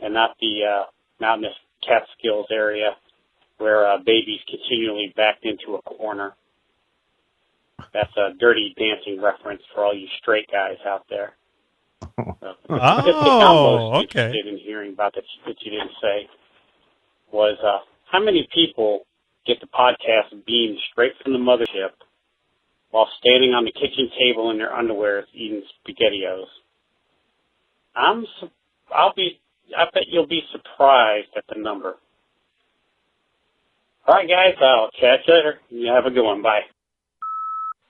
and not the mountainous Catskills area where babies continually backed into a corner. That's a Dirty Dancing reference for all you straight guys out there. Oh, okay. Interested in hearing about that you didn't say was how many people get the podcast beamed straight from the mothership while standing on the kitchen table in their underwear eating SpaghettiOs. I bet you'll be surprised at the number. All right, guys, I'll chat you later. You have a good one. Bye.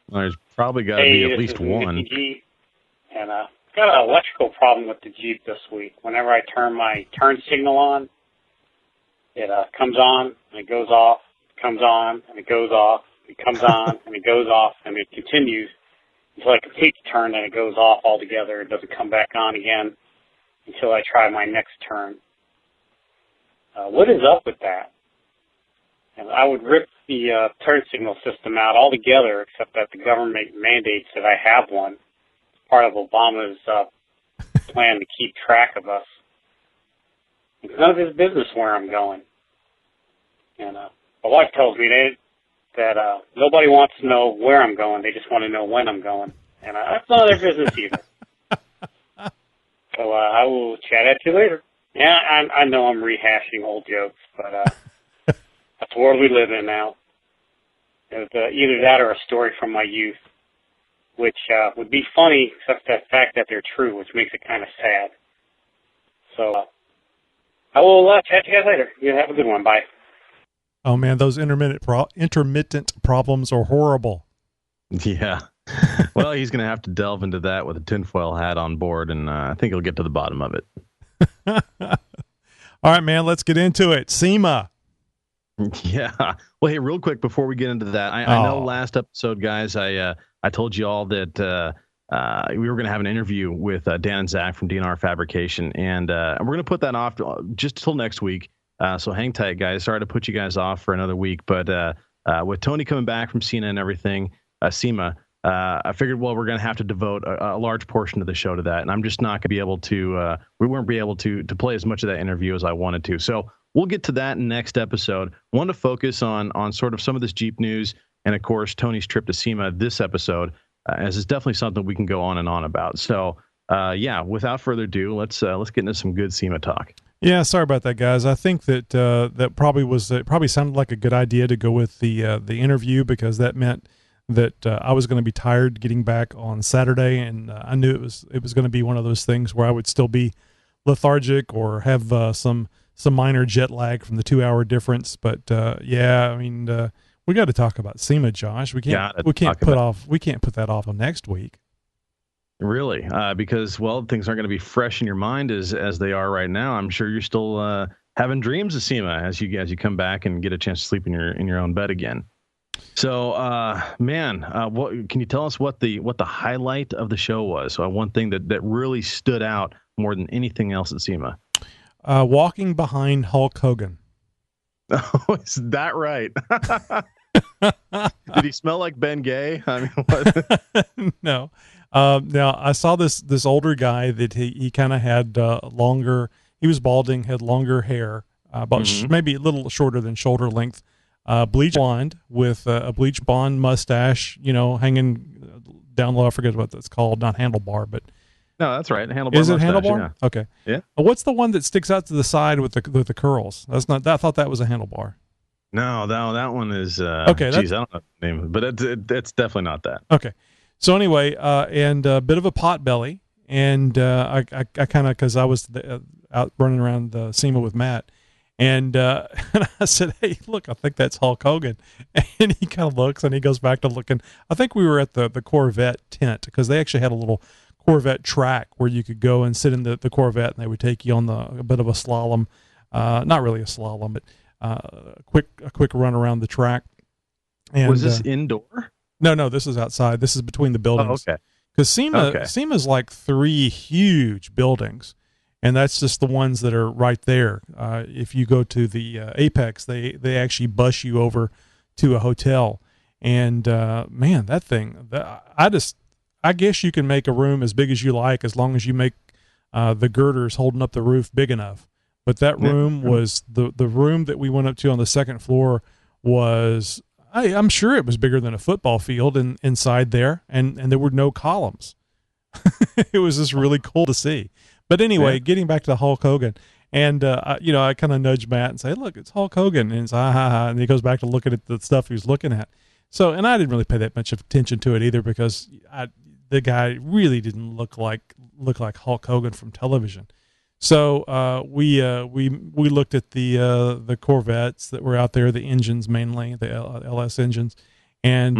There's probably got to be at least one. Nikki G, and got an electrical problem with the Jeep this week. Whenever I turn my turn signal on, it comes on and it goes off, comes on and it goes off, it comes on and it goes off, and it continues until I complete the turn, and it goes off altogether. It doesn't come back on again until I try my next turn. What is up with that? And I would rip the turn signal system out altogether, except that the government mandates that I have one. It's part of Obama's plan to keep track of us. It's none of his business where I'm going. And my wife tells me that nobody wants to know where I'm going. They just want to know when I'm going. And that's none of their business either. So I will chat at you later. Yeah, I know I'm rehashing old jokes, but that's the world we live in now. It's either that or a story from my youth, which would be funny, except for the fact that they're true, which makes it kind of sad. So I will chat to you guys later. You have a good one. Bye. Oh, man, those intermittent problems are horrible. Yeah. Well, he's going to have to delve into that with a tinfoil hat on board, and I think he'll get to the bottom of it. All right, man, let's get into it. SEMA. Yeah. Well, hey, real quick before we get into that, I know last episode, guys, I told you all that we were going to have an interview with Dan and Zach from DNR Fabrication, and we're going to put that off just till next week. So hang tight, guys. Sorry to put you guys off for another week, but with Tony coming back from SEMA and everything, SEMA, I figured, well, we're going to have to devote a large portion of the show to that, and I'm just not going to be able to. We won't be able to play as much of that interview as I wanted to. So we'll get to that next episode. Want to focus on sort of some of this Jeep news, and of course Tony's trip to SEMA this episode, as it's definitely something we can go on and on about. So yeah, without further ado, let's get into some good SEMA talk. Yeah, sorry about that, guys. I think that that probably sounded like a good idea to go with the interview, because that meant that I was going to be tired getting back on Saturday, and I knew it was going to be one of those things where I would still be lethargic or have some minor jet lag from the 2-hour difference. But yeah, I mean, we got to talk about SEMA, Josh. We can't put that off on next week. Really, because things aren't going to be fresh in your mind as they are right now. I'm sure you're still having dreams of SEMA as you come back and get a chance to sleep in your own bed again. So, man, what can you tell us what the highlight of the show was? So one thing that really stood out more than anything else at SEMA. Walking behind Hulk Hogan. Oh, is that right? Did he smell like Ben Gay? I mean, what? No. Now I saw this older guy that he kind of had longer. He was balding, had longer hair, about maybe a little shorter than shoulder length. Bleach blonde with a bleach blonde mustache, hanging down low. I forget what that's called. Not handlebar, but no, that's right. Handlebar. Is it mustache, handlebar? Yeah. Okay. Yeah. What's the one that sticks out to the side with the curls? That's not. I thought that was a handlebar. No, that one is. Okay. Geez, I don't know the name, but it's definitely not that. Okay. So anyway, and a bit of a pot belly, and I kind of, because I was out running around the SEMA with Matt. And I said, hey, look, I think that's Hulk Hogan. And he kind of looks, and he goes back to looking. I think we were at the Corvette tent, because they actually had a little Corvette track where you could go and sit in the Corvette, and they would take you on a bit of a slalom. Not really a slalom, but a quick run around the track. And, was this indoor? No, this is outside. This is between the buildings. Oh, okay. Because SEMA's like 3 huge buildings. And that's just the ones that are right there. If you go to the Apex, they actually bus you over to a hotel. And man, that thing, I guess you can make a room as big as you like, as long as you make the girders holding up the roof big enough. But that room was the room that we went up to on the second floor was, I'm sure it was bigger than a football field inside there, and there were no columns. It was just really cool to see. But anyway, getting back to the Hulk Hogan, and I kind of nudge Matt and say, "Look, it's Hulk Hogan," and it's and he goes back to looking at the stuff he was looking at. So, and I didn't really pay that much attention to it either, because the guy really didn't look like Hulk Hogan from television. So we looked at the Corvettes that were out there, the engines mainly, the LS engines, and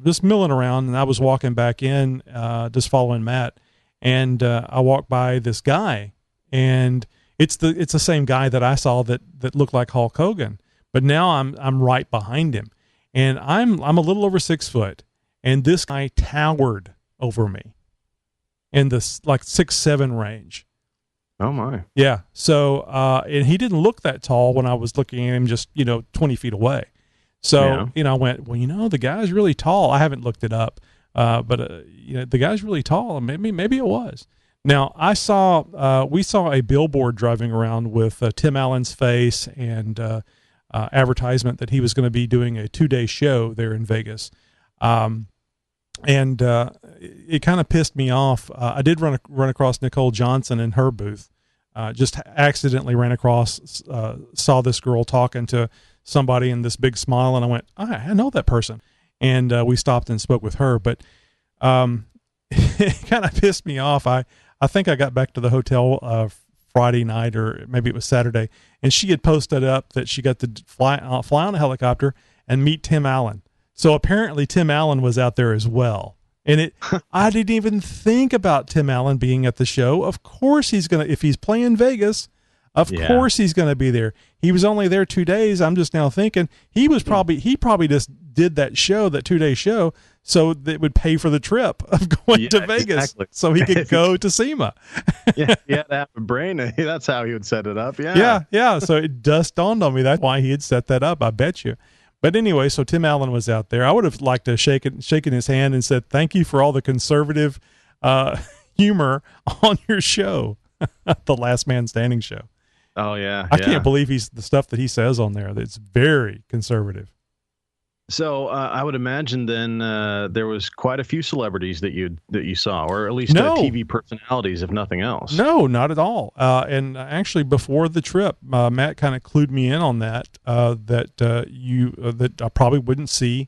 just milling around. And I was walking back in, just following Matt. and I walked by this guy, and it's the same guy that I saw that looked like Hulk Hogan, but now I'm right behind him, and I'm a little over 6 foot, and this guy towered over me in the like 6'7" range. Oh my. Yeah. So, and he didn't look that tall when I was looking at him just, 20 feet away. So, I went, well, the guy's really tall. I haven't looked it up. But the guy's really tall, and maybe it was. Now we saw a billboard driving around with Tim Allen's face and, advertisement that he was going to be doing a 2-day show there in Vegas. And it kind of pissed me off. I did run across Nicole Johnson in her booth. Just accidentally ran across, saw this girl talking to somebody and this big smile, and I went, I know that person. And we stopped and spoke with her, but it kind of pissed me off. I think I got back to the hotel Friday night, or maybe it was Saturday, and she had posted up that she got to fly on a helicopter and meet Tim Allen. So apparently Tim Allen was out there as well. And I didn't even think about Tim Allen being at the show. Of course he's going to, if he's playing Vegas, of course he's going to be there. He was only there 2 days. I'm just now thinking he probably just did that 2-day show so that it would pay for the trip of going to Vegas so he could go to SEMA. Yeah, he had to have a brain. That's how he would set it up. Yeah. So it just dawned on me that's why he had set that up, I bet you. But anyway, so Tim Allen was out there. I would have liked to shaken his hand and said, thank you for all the conservative humor on your show, the Last Man Standing show. Oh, yeah. I can't believe the stuff that he says on there. That's very conservative. So I would imagine then there was quite a few celebrities that you saw, or at least TV personalities, if nothing else. No, not at all. And actually, before the trip, Matt kind of clued me in on that. That I probably wouldn't see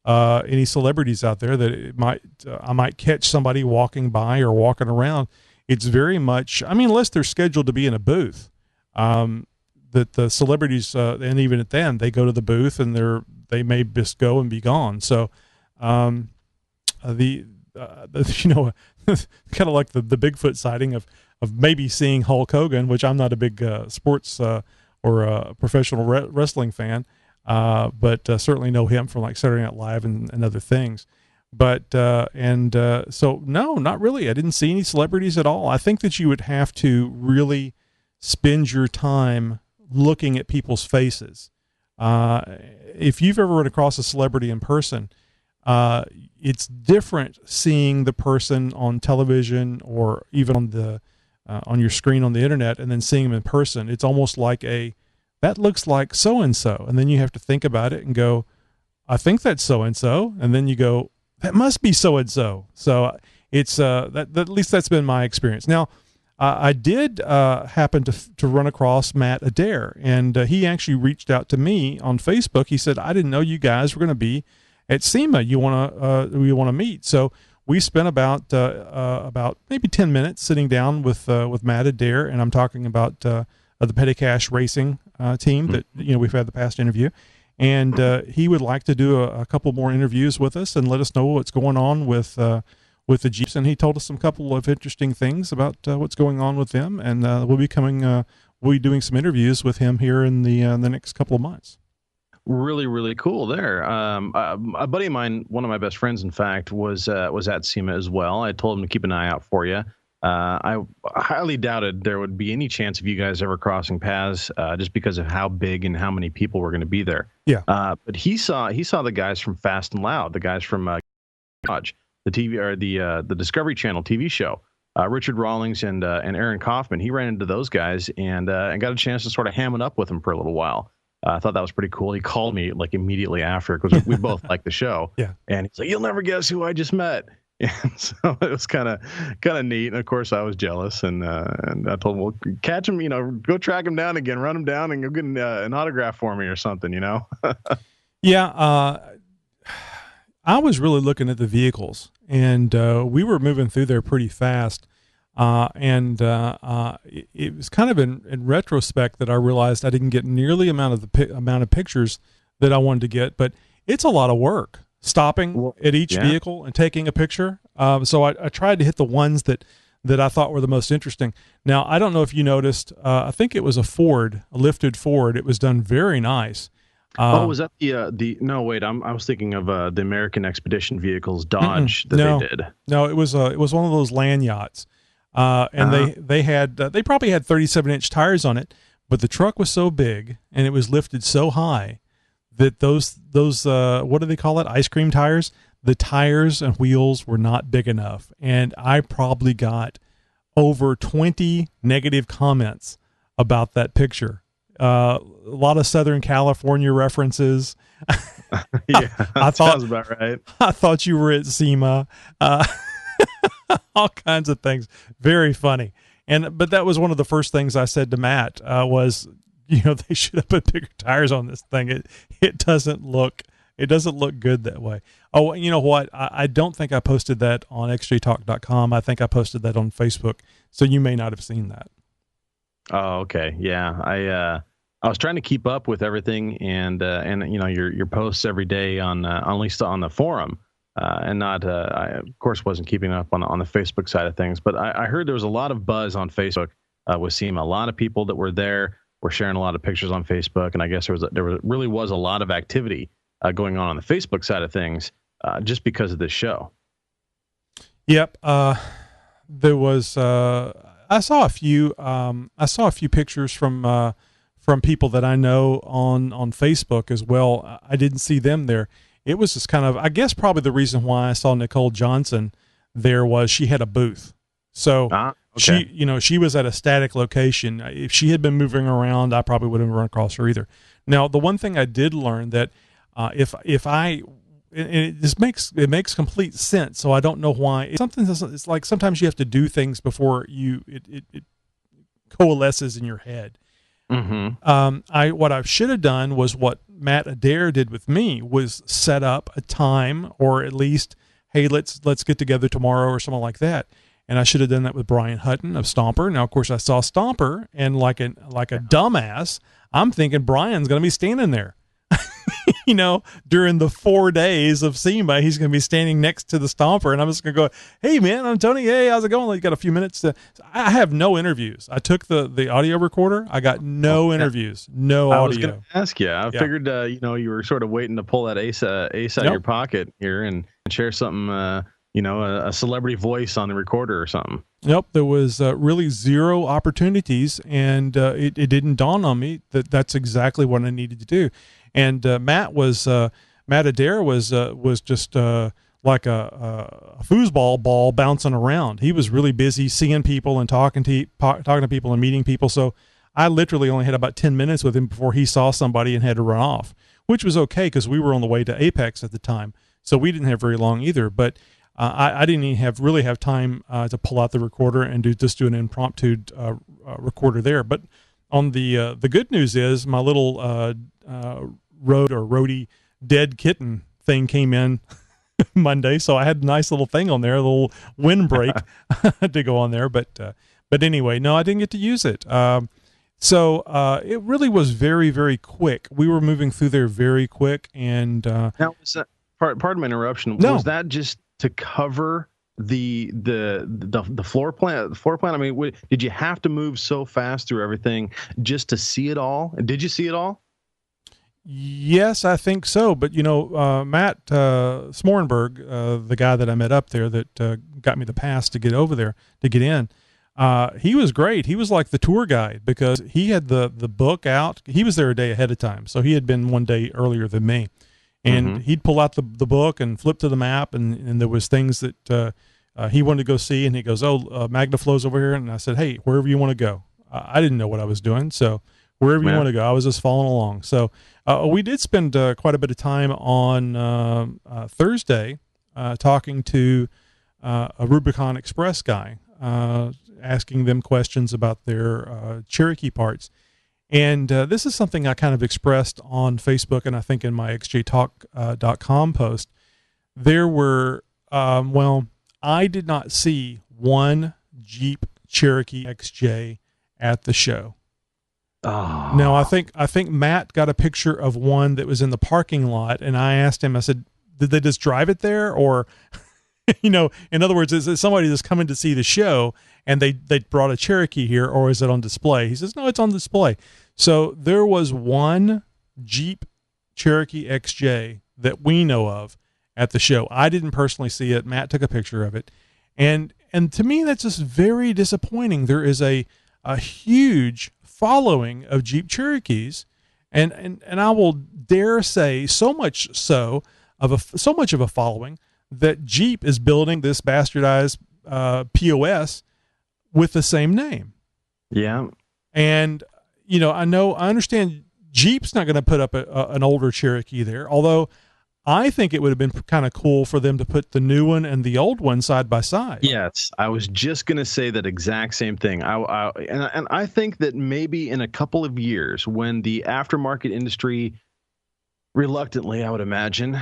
any celebrities out there. That I might catch somebody walking by or walking around. It's very much. I mean, unless they're scheduled to be in a booth. That the celebrities, and even at then, they go to the booth and they may just go and be gone. So, kind of like the Bigfoot sighting of maybe seeing Hulk Hogan, which I'm not a big sports or a professional wrestling fan, but certainly know him from like Saturday Night Live and other things. But so no, not really. I didn't see any celebrities at all. I think that you would have to really spend your time looking at people's faces. If you've ever run across a celebrity in person, it's different seeing the person on television or even on your screen on the internet, and then seeing them in person. It's almost like that looks like so-and-so. And then you have to think about it and go, I think that's so-and-so. And then you go, that must be so-and-so. So it's, at least that's been my experience. Now, I did happen to run across Matt Adair, and he actually reached out to me on Facebook. He said, I didn't know you guys were going to be at SEMA. You want to meet? So we spent about maybe 10 minutes sitting down with Matt Adair, and I'm talking about the Petty Cash Racing team that we've had the past interview, and he would like to do a couple more interviews with us and let us know what's going on with the Jeeps, and he told us some couple of interesting things about what's going on with them, and we'll be doing some interviews with him here in the next couple of months. Really, really cool there. A buddy of mine, one of my best friends, in fact, was at SEMA as well. I told him to keep an eye out for you. I highly doubted there would be any chance of you guys ever crossing paths, just because of how big and how many people were going to be there. Yeah. But he saw the guys from Fast and Loud, the guys from Dodge. The TV or the Discovery Channel TV show, Richard Rawlings and Aaron Kaufman. He ran into those guys and got a chance to sort of ham it up with them for a little while. I thought that was pretty cool. He called me like immediately after because we both liked the show. Yeah, and he's like, "You'll never guess who I just met." And so it was kind of neat. And of course, I was jealous, and I told him, "Well, catch him, go track him down again, run him down, and go get an autograph for me or something." Yeah. I was really looking at the vehicles, and we were moving through there pretty fast. It was kind of in retrospect that I realized I didn't get nearly amount of pictures that I wanted to get, but it's a lot of work stopping at each vehicle and taking a picture. So I tried to hit the ones that that I thought were the most interesting. Now, I don't know if you noticed, I think it was a lifted Ford. It was done very nice. Was that no, wait, I was thinking of the American Expedition Vehicles Dodge they did. No, it was one of those land yachts. And they probably had 37-inch tires on it, but the truck was so big and it was lifted so high that those what do they call it? Ice cream tires? The tires and wheels were not big enough. And I probably got over 20 negative comments about that picture. A lot of Southern California references. Yeah, that sounds about right. I thought you were at SEMA. All kinds of things. Very funny. But that was one of the first things I said to Matt, was, they should have put bigger tires on this thing. It doesn't look good that way. Oh, you know what? I don't think I posted that on xjtalk.com. I think I posted that on Facebook. So you may not have seen that. Oh, okay. Yeah. I was trying to keep up with everything and your posts every day on at least on the forum, and not I of course wasn't keeping up on the Facebook side of things. But I heard there was a lot of buzz on Facebook with SEMA. A lot of people that were there were sharing a lot of pictures on Facebook, and I guess there really was a lot of activity going on the Facebook side of things just because of this show. Yep. There was. I saw a few pictures from people that I know on Facebook as well. I didn't see them there. It was just kind of, I guess probably the reason why I saw Nicole Johnson there was she had a booth. So okay. She was at a static location. If she had been moving around, I probably wouldn't have run across her either. Now, the one thing I did learn that it makes complete sense. So I don't know why it's like sometimes you have to do things before it coalesces in your head. Mm-hmm. What I should have done was what Matt Adair did with me, was set up a time, or at least, hey, let's get together tomorrow or something like that. And I should have done that with Brian Hutton of Stomper. Now, of course, I saw Stomper, and like a dumbass, I'm thinking Brian's going to be standing there. During the 4 days of SEMA, he's going to be standing next to the Stomper, and I'm just going to go, hey, man, I'm Tony. Hey, how's it going? You got a few minutes I have no interviews. I took the audio recorder. I got no interviews, no audio. I was going to ask you. I figured, you were sort of waiting to pull that ace out of your pocket here and share something, a celebrity voice on the recorder or something. Nope, there was really zero opportunities, and it didn't dawn on me that that's exactly what I needed to do. And Matt Adair was just like a foosball ball bouncing around. He was really busy seeing people and talking to people and meeting people. So I literally only had about 10 minutes with him before he saw somebody and had to run off, which was okay because we were on the way to Apex at the time, so we didn't have very long either. But I didn't even really have time to pull out the recorder and do an impromptu recorder there. But on the good news is my little roadie dead kitten thing came in Monday, so I had a nice little thing on there, a little windbreak to go on there. But anyway, no, I didn't get to use it. So it really was very, very quick. We were moving through there very quick, and now was that, pardon my interruption. No. Was that just to cover the floor plan? I mean, did you have to move so fast through everything just to see it all? Did you see it all? Yes, I think so. But Matt Smorenberg, the guy that I met up there that got me the pass to get over there to get in, he was great. He was like the tour guide because he had the book out. He was there a day ahead of time, so he had been one day earlier than me. And he'd pull out the book and flip to the map, and there was things that he wanted to go see, and he goes, MagnaFlow's over here. And I said, hey, wherever you want to go. I didn't know what I was doing, so wherever you want to go. I was just following along. So we did spend quite a bit of time on Thursday talking to a Rubicon Express guy, asking them questions about their Cherokee parts. And this is something I kind of expressed on Facebook, and I think in my xjtalk.com post. There were, I did not see one Jeep Cherokee XJ at the show. Oh. Now, I think Matt got a picture of one that was in the parking lot, and I asked him, I said, did they just drive it there? Or In other words, is it somebody that's coming to see the show and they brought a Cherokee here, or is it on display? He says, no, it's on display. So there was one Jeep Cherokee XJ that we know of at the show. I didn't personally see it. Matt took a picture of it. And to me, that's just very disappointing. There is a huge following of Jeep Cherokees, and I will dare say so much of a following that Jeep is building this bastardized POS with the same name. Yeah. And, I understand Jeep's not going to put up an older Cherokee there, although I think it would have been kind of cool for them to put the new one and the old one side by side. Yes, I was just going to say that exact same thing. And I think that maybe in a couple of years, when the aftermarket industry reluctantly, I would imagine,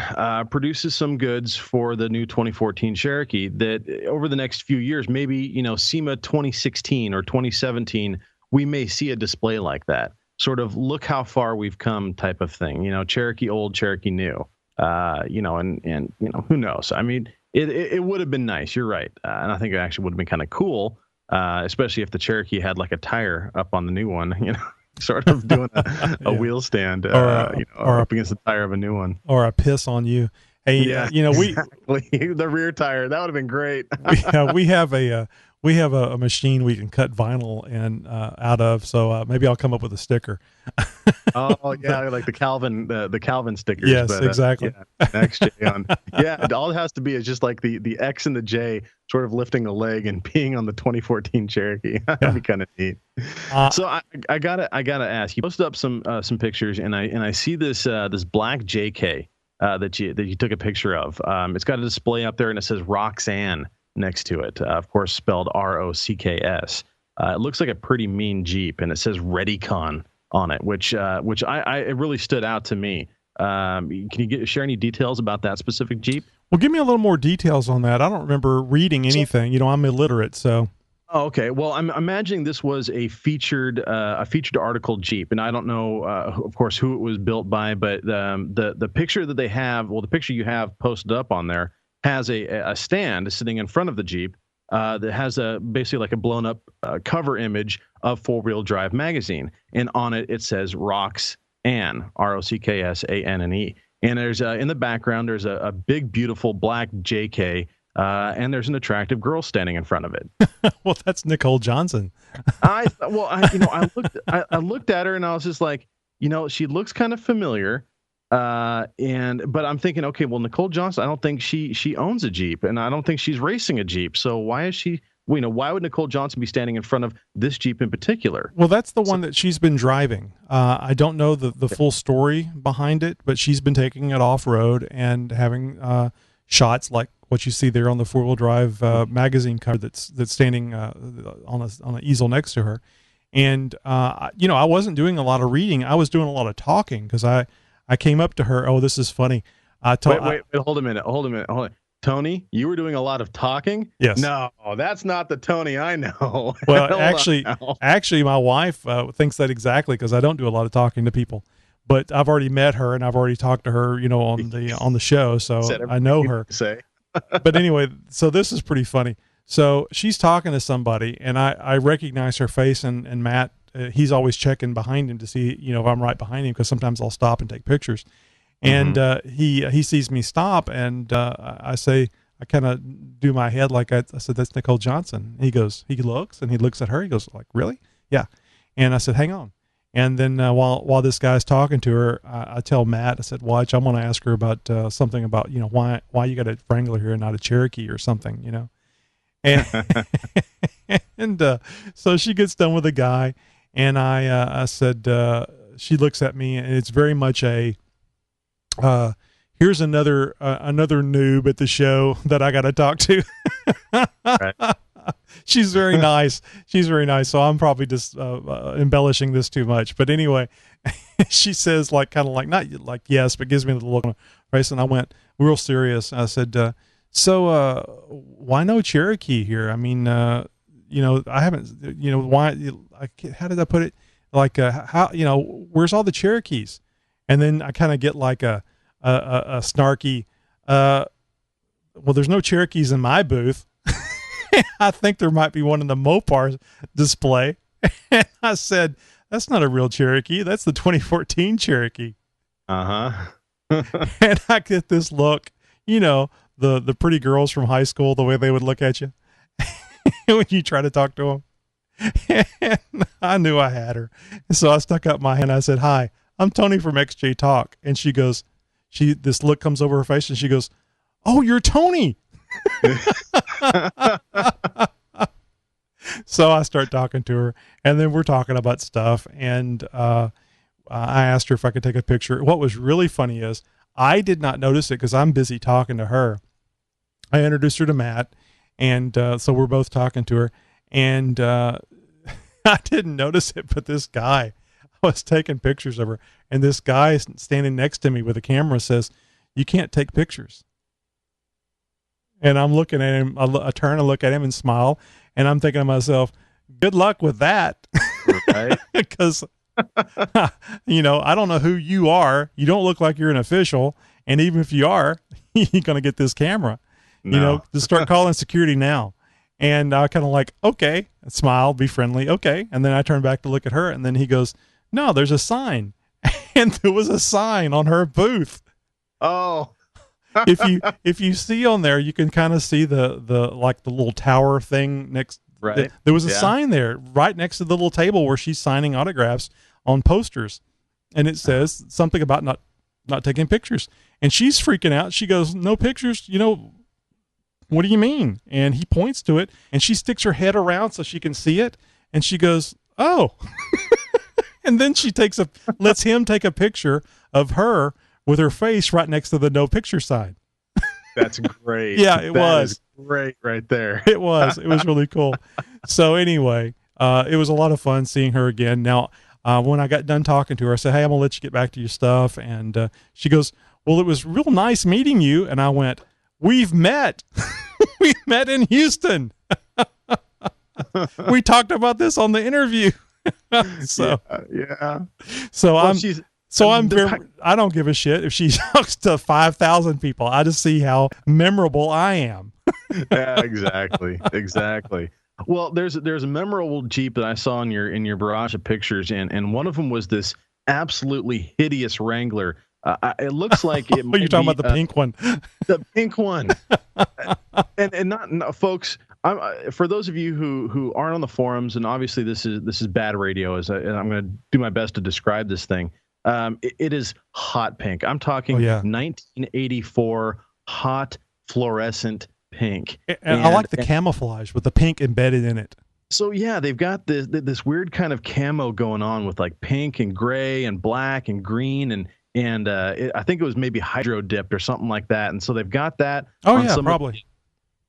produces some goods for the new 2014 Cherokee, that over the next few years, maybe, SEMA 2016 or 2017, we may see a display like that. Sort of look how far we've come type of thing, Cherokee old, Cherokee new, and who knows? I mean, it would have been nice. You're right. And I think it actually would have been kind of cool, especially if the Cherokee had like a tire up on the new one, sort of doing a wheel stand, or up against the tire of a new one, or a piss on you. Hey, exactly. The rear tire, that would have been great. we have a machine we can cut vinyl out of, so maybe I'll come up with a sticker. Oh yeah, like the Calvin stickers. Yes, but, exactly. XJ on. Yeah, all it has to be is just like the X and the J sort of lifting a leg and peeing on the 2014 Cherokee. That'd be kind of neat. So I gotta ask. You posted up some pictures, and I see this black JK that you took a picture of. It's got a display up there, and it says Roxanne next to it, of course spelled ROCKS. It looks like a pretty mean Jeep, and it says Redicon on it, which it really stood out to me. Can you share any details about that specific Jeep? Well, give me a little more details on that. I don't remember reading anything. I'm illiterate, so. Oh, okay. Well, I'm imagining this was a featured article Jeep, and I don't know, of course, who it was built by, but the picture that they have, the picture you have posted up on there, has a stand sitting in front of the Jeep that has basically like a blown up cover image of Four Wheel Drive magazine, and on it says Roxanne, ROCKSANNE, and there's in the background there's a big beautiful black JK, and there's an attractive girl standing in front of it. Well, that's Nicole Johnson. I looked at her and I was just like, she looks kind of familiar. But I'm thinking, okay, well, Nicole Johnson, I don't think she owns a Jeep, and I don't think she's racing a Jeep. So why is she, why would Nicole Johnson be standing in front of this Jeep in particular? Well, that's the one that she's been driving. I don't know the full story behind it, but she's been taking it off road and having shots like what you see there on the Four Wheel Drive magazine cover that's standing on an easel next to her. And I wasn't doing a lot of reading. I was doing a lot of talking because I came up to her. Oh, this is funny. Wait, hold a minute. Tony, you were doing a lot of talking? Yes. No, that's not the Tony I know. Well, actually, my wife thinks that exactly because I don't do a lot of talking to people. But I've already met her and I've already talked to her, on the show, so I know her. But anyway, so this is pretty funny. So she's talking to somebody, and I recognize her face, and Matt. He's always checking behind him to see, if I'm right behind him, because sometimes I'll stop and take pictures. And he sees me stop, and I kind of do my head like I said, that's Nicole Johnson. He looks at her. He goes, like, really? Yeah. And I said, hang on. And then while this guy's talking to her, I tell Matt, I said, watch, I'm going to ask her about something about, why you got a Wrangler here and not a Cherokee or something, And so she gets done with the guy. And I said, she looks at me, and it's very much here's another noob at the show that I got to talk to. Right. She's very nice. So I'm probably just embellishing this too much. But anyway, she says kind of like, not like yes, but gives me the look on her face. And I went real serious. I said, so why no Cherokee here? I mean, I haven't, why, how did I put it? Like, how, where's all the Cherokees? And then I kind of get like a snarky, well, there's no Cherokees in my booth. I think there might be one in the Mopar display. And I said, that's not a real Cherokee. That's the 2014 Cherokee. Uh-huh. And I get this look, you know, the pretty girls from high school, the way they would look at you when you try to talk to them. And I knew I had her. And so I stuck up my hand. I said, hi, I'm Tony from XJ Talk. And she goes, this look comes over her face and she goes, oh, you're Tony. So I start talking to her, and then we're talking about stuff. And I asked her if I could take a picture. What was really funny is I did not notice it because I'm busy talking to her. I introduced her to Matt, and so we're both talking to her. And I didn't notice it, but this guy, I was taking pictures of her, and this guy standing next to me with a camera says, you can't take pictures. And I'm looking at him, I turn and look at him and smile, and I'm thinking to myself, good luck with that. Right. Because, you know, I don't know who you are. You don't look like you're an official. And even if you are, you're going to get this camera, you know, to start calling security now. And I kind of like, okay, smile, be friendly. Okay. And then I turn back to look at her, and then he goes, no, there's a sign. And there was a sign on her booth. Oh, if you see on there, you can kind of see the like the little tower thing next. Right. There was a sign there right next to the little table where she's signing autographs on posters, and it says something about not taking pictures. And she's freaking out. She goes, "No pictures, you know. What do you mean?" And he points to it, and she sticks her head around so she can see it, and she goes, "Oh." And then she lets him take a picture of her with her face right next to the no picture sign. That's great. Yeah, it was great right there. It was really cool. So anyway, it was a lot of fun seeing her again. Now, when I got done talking to her, I said, hey, I'm gonna let you get back to your stuff. And she goes, well, it was real nice meeting you. And I went, we've met. We met in Houston. We talked about this on the interview. So yeah. So well, I don't give a shit if she talks to 5,000 people. I just see how memorable I am. Yeah, exactly. Well, there's a memorable Jeep that I saw in your barrage of pictures, and one of them was this absolutely hideous Wrangler. It looks like it. You're talking about the pink one. The pink one. and not folks. For those of you who aren't on the forums, and obviously this is bad radio, and I'm going to do my best to describe this thing. It is hot pink. I'm talking 1984 hot fluorescent pink. And I like the camouflage with the pink embedded in it. So yeah, they've got this weird kind of camo going on with like pink and gray and black and green and I think it was maybe hydro dipped or something like that. And so they've got that. Probably.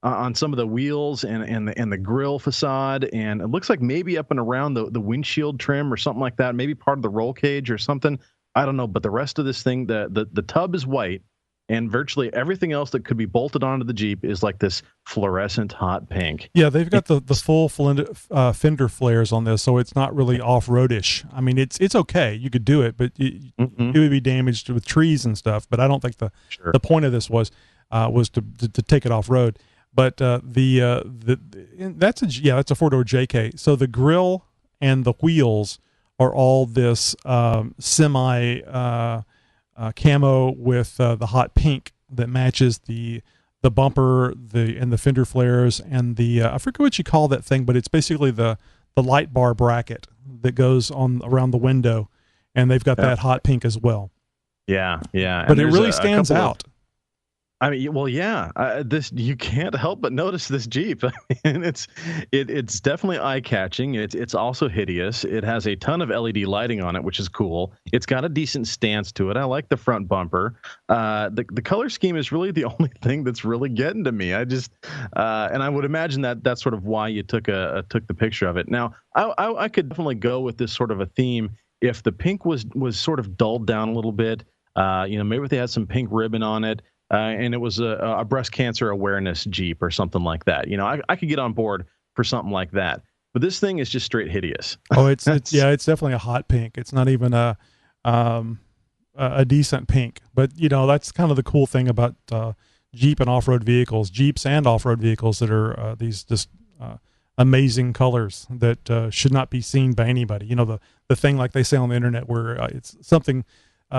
On some of the wheels and the grill facade, and it looks like maybe up and around the windshield trim or something like that, maybe part of the roll cage or something. I don't know, but the rest of this thing, the tub is white, and virtually everything else that could be bolted onto the Jeep is like this fluorescent hot pink. Yeah, they've got the full fender flares on this, so it's not really off-roadish. I mean, it's okay. You could do it, but it would be damaged with trees and stuff. But I don't think the point of this was to take it off-road. But that's a four-door JK. So the grill and the wheels are all this semi camo with the hot pink that matches the bumper, and the fender flares, and the I forget what you call that thing, but it's basically the light bar bracket that goes on around the window, and they've got that hot pink as well. Yeah. But it really stands out. I mean, well, yeah. This you can't help but notice this Jeep. I mean, it's definitely eye-catching. It's also hideous. It has a ton of LED lighting on it, which is cool. It's got a decent stance to it. I like the front bumper. The color scheme is really the only thing that's really getting to me. I just and I would imagine that's sort of why you took the picture of it. Now, I could definitely go with this sort of a theme if the pink was sort of dulled down a little bit. Maybe if they had some pink ribbon on it. And it was a breast cancer awareness Jeep or something like that. I could get on board for something like that. But this thing is just straight hideous. Oh, it's definitely a hot pink. It's not even a decent pink. But that's kind of the cool thing about Jeep and off-road vehicles, Jeeps and off-road vehicles that are these just amazing colors that should not be seen by anybody. You know, the thing like they say on the internet where it's something,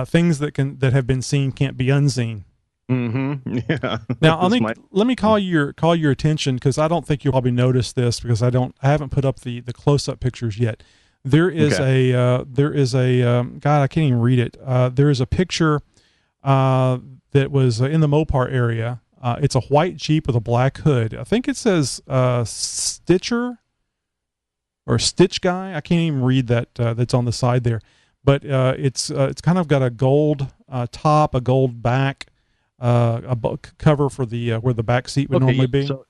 things that have been seen can't be unseen. Mm-hmm. Yeah. Now, let me call your attention, because I don't think you'll probably notice this, because I haven't put up the close-up pictures yet. There is God, I can't even read it. There is a picture that was in the Mopar area. It's a white Jeep with a black hood. I think it says Stitcher or Stitch Guy. I can't even read that. That's on the side there, but it's kind of got a gold top, a gold back, cover for the where the back seat would normally be. So,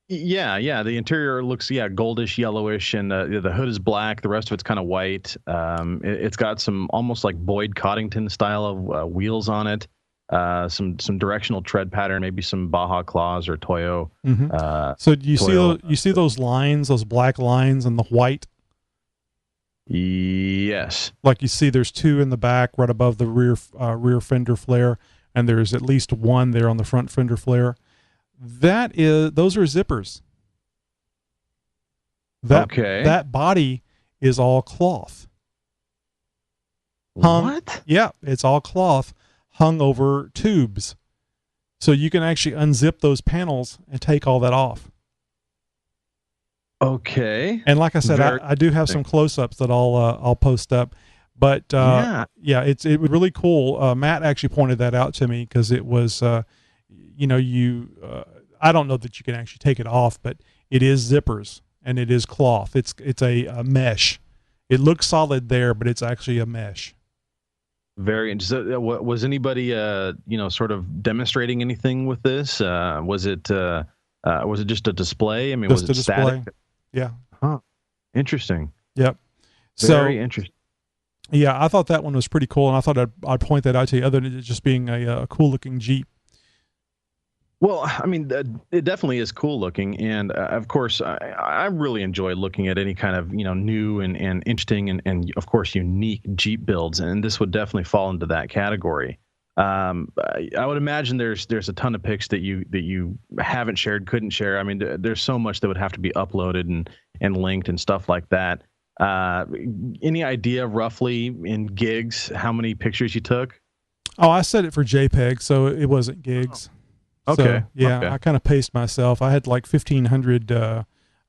yeah. The interior looks goldish, yellowish, and the hood is black. The rest of it's kind of white. It's got some almost like Boyd Coddington style of wheels on it. Some directional tread pattern, maybe some Baja Claws or Toyo. Mm-hmm. So do you see those lines, those black lines and the white? Yes. Like you see, there's two in the back, right above the rear fender flare, and there's at least one there on the front fender flare. Those are zippers. That body is all cloth. What? Yeah, it's all cloth hung over tubes. So you can actually unzip those panels and take all that off. Okay. And like I said, I do have some close-ups that I'll post up. But it's really cool. Matt actually pointed that out to me, because it was, I don't know that you can actually take it off, but it is zippers and it is cloth. It's a mesh. It looks solid there, but it's actually a mesh. Very interesting. Was anybody, sort of demonstrating anything with this? Was it just a display? I mean, just was it static? Yeah. Huh. Interesting. Yep. Very interesting. Yeah, I thought that one was pretty cool, and I thought I'd point that out to you, other than it just being a cool-looking Jeep. Well, I mean, it definitely is cool looking, and of course, I really enjoy looking at any kind of new and interesting and of course unique Jeep builds, and this would definitely fall into that category. I would imagine there's a ton of pics that you haven't shared, couldn't share. I mean, there's so much that would have to be uploaded and linked and stuff like that. Any idea roughly in gigs how many pictures you took? Oh, I set it for JPEG, so it wasn't gigs. Okay. So, okay. I kind of paced myself. I had like 1,500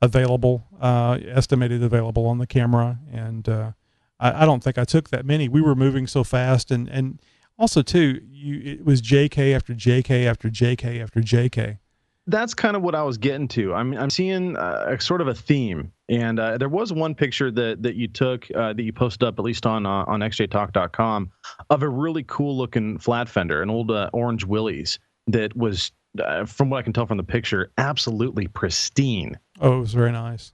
estimated available on the camera, and I don't think I took that many. We were moving so fast, and also too, it was JK after JK after JK after JK. That's kind of what I was getting to. I'm seeing a sort of a theme, and there was one picture that you took that you posted up, at least on xjtalk.com, of a really cool looking flat fender, an old orange Willys that was, from what I can tell from the picture, absolutely pristine. Oh, it was very nice.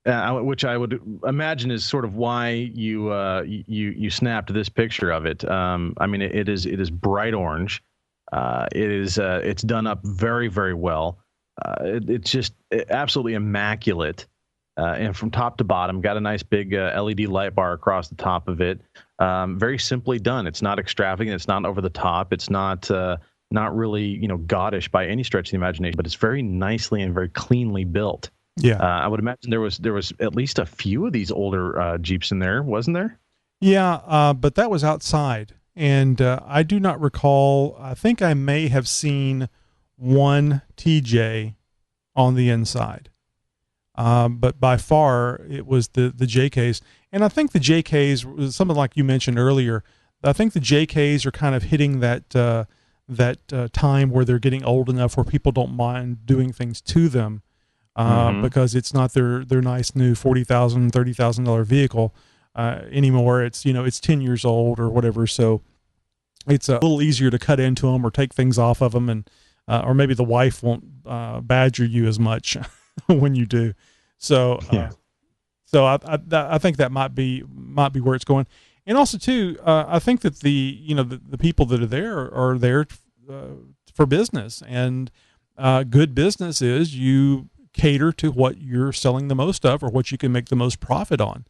Which I would imagine is sort of why you snapped this picture of it. I mean, it is bright orange. It's done up very, very well. It's just absolutely immaculate. And from top to bottom, got a nice big LED light bar across the top of it. Very simply done. It's not extravagant. It's not over the top. It's not really, gaudish by any stretch of the imagination, but it's very nicely and very cleanly built. Yeah. I would imagine there was at least a few of these older Jeeps in there, wasn't there? Yeah. But that was outside. And I do not recall. I think I may have seen one TJ on the inside. But by far, it was the JKs. And I think the JKs was something like you mentioned earlier. I think the JKs are kind of hitting that time where they're getting old enough where people don't mind doing things to them because it's not their nice new $40,000, $30,000 vehicle anymore. It's, it's 10 years old or whatever. So it's a little easier to cut into them or take things off of them. And, or maybe the wife won't badger you as much when you do. So, so I think that might be where it's going. And also too, I think that the people that are there for business, and good business is you cater to what you're selling the most of or what you can make the most profit on.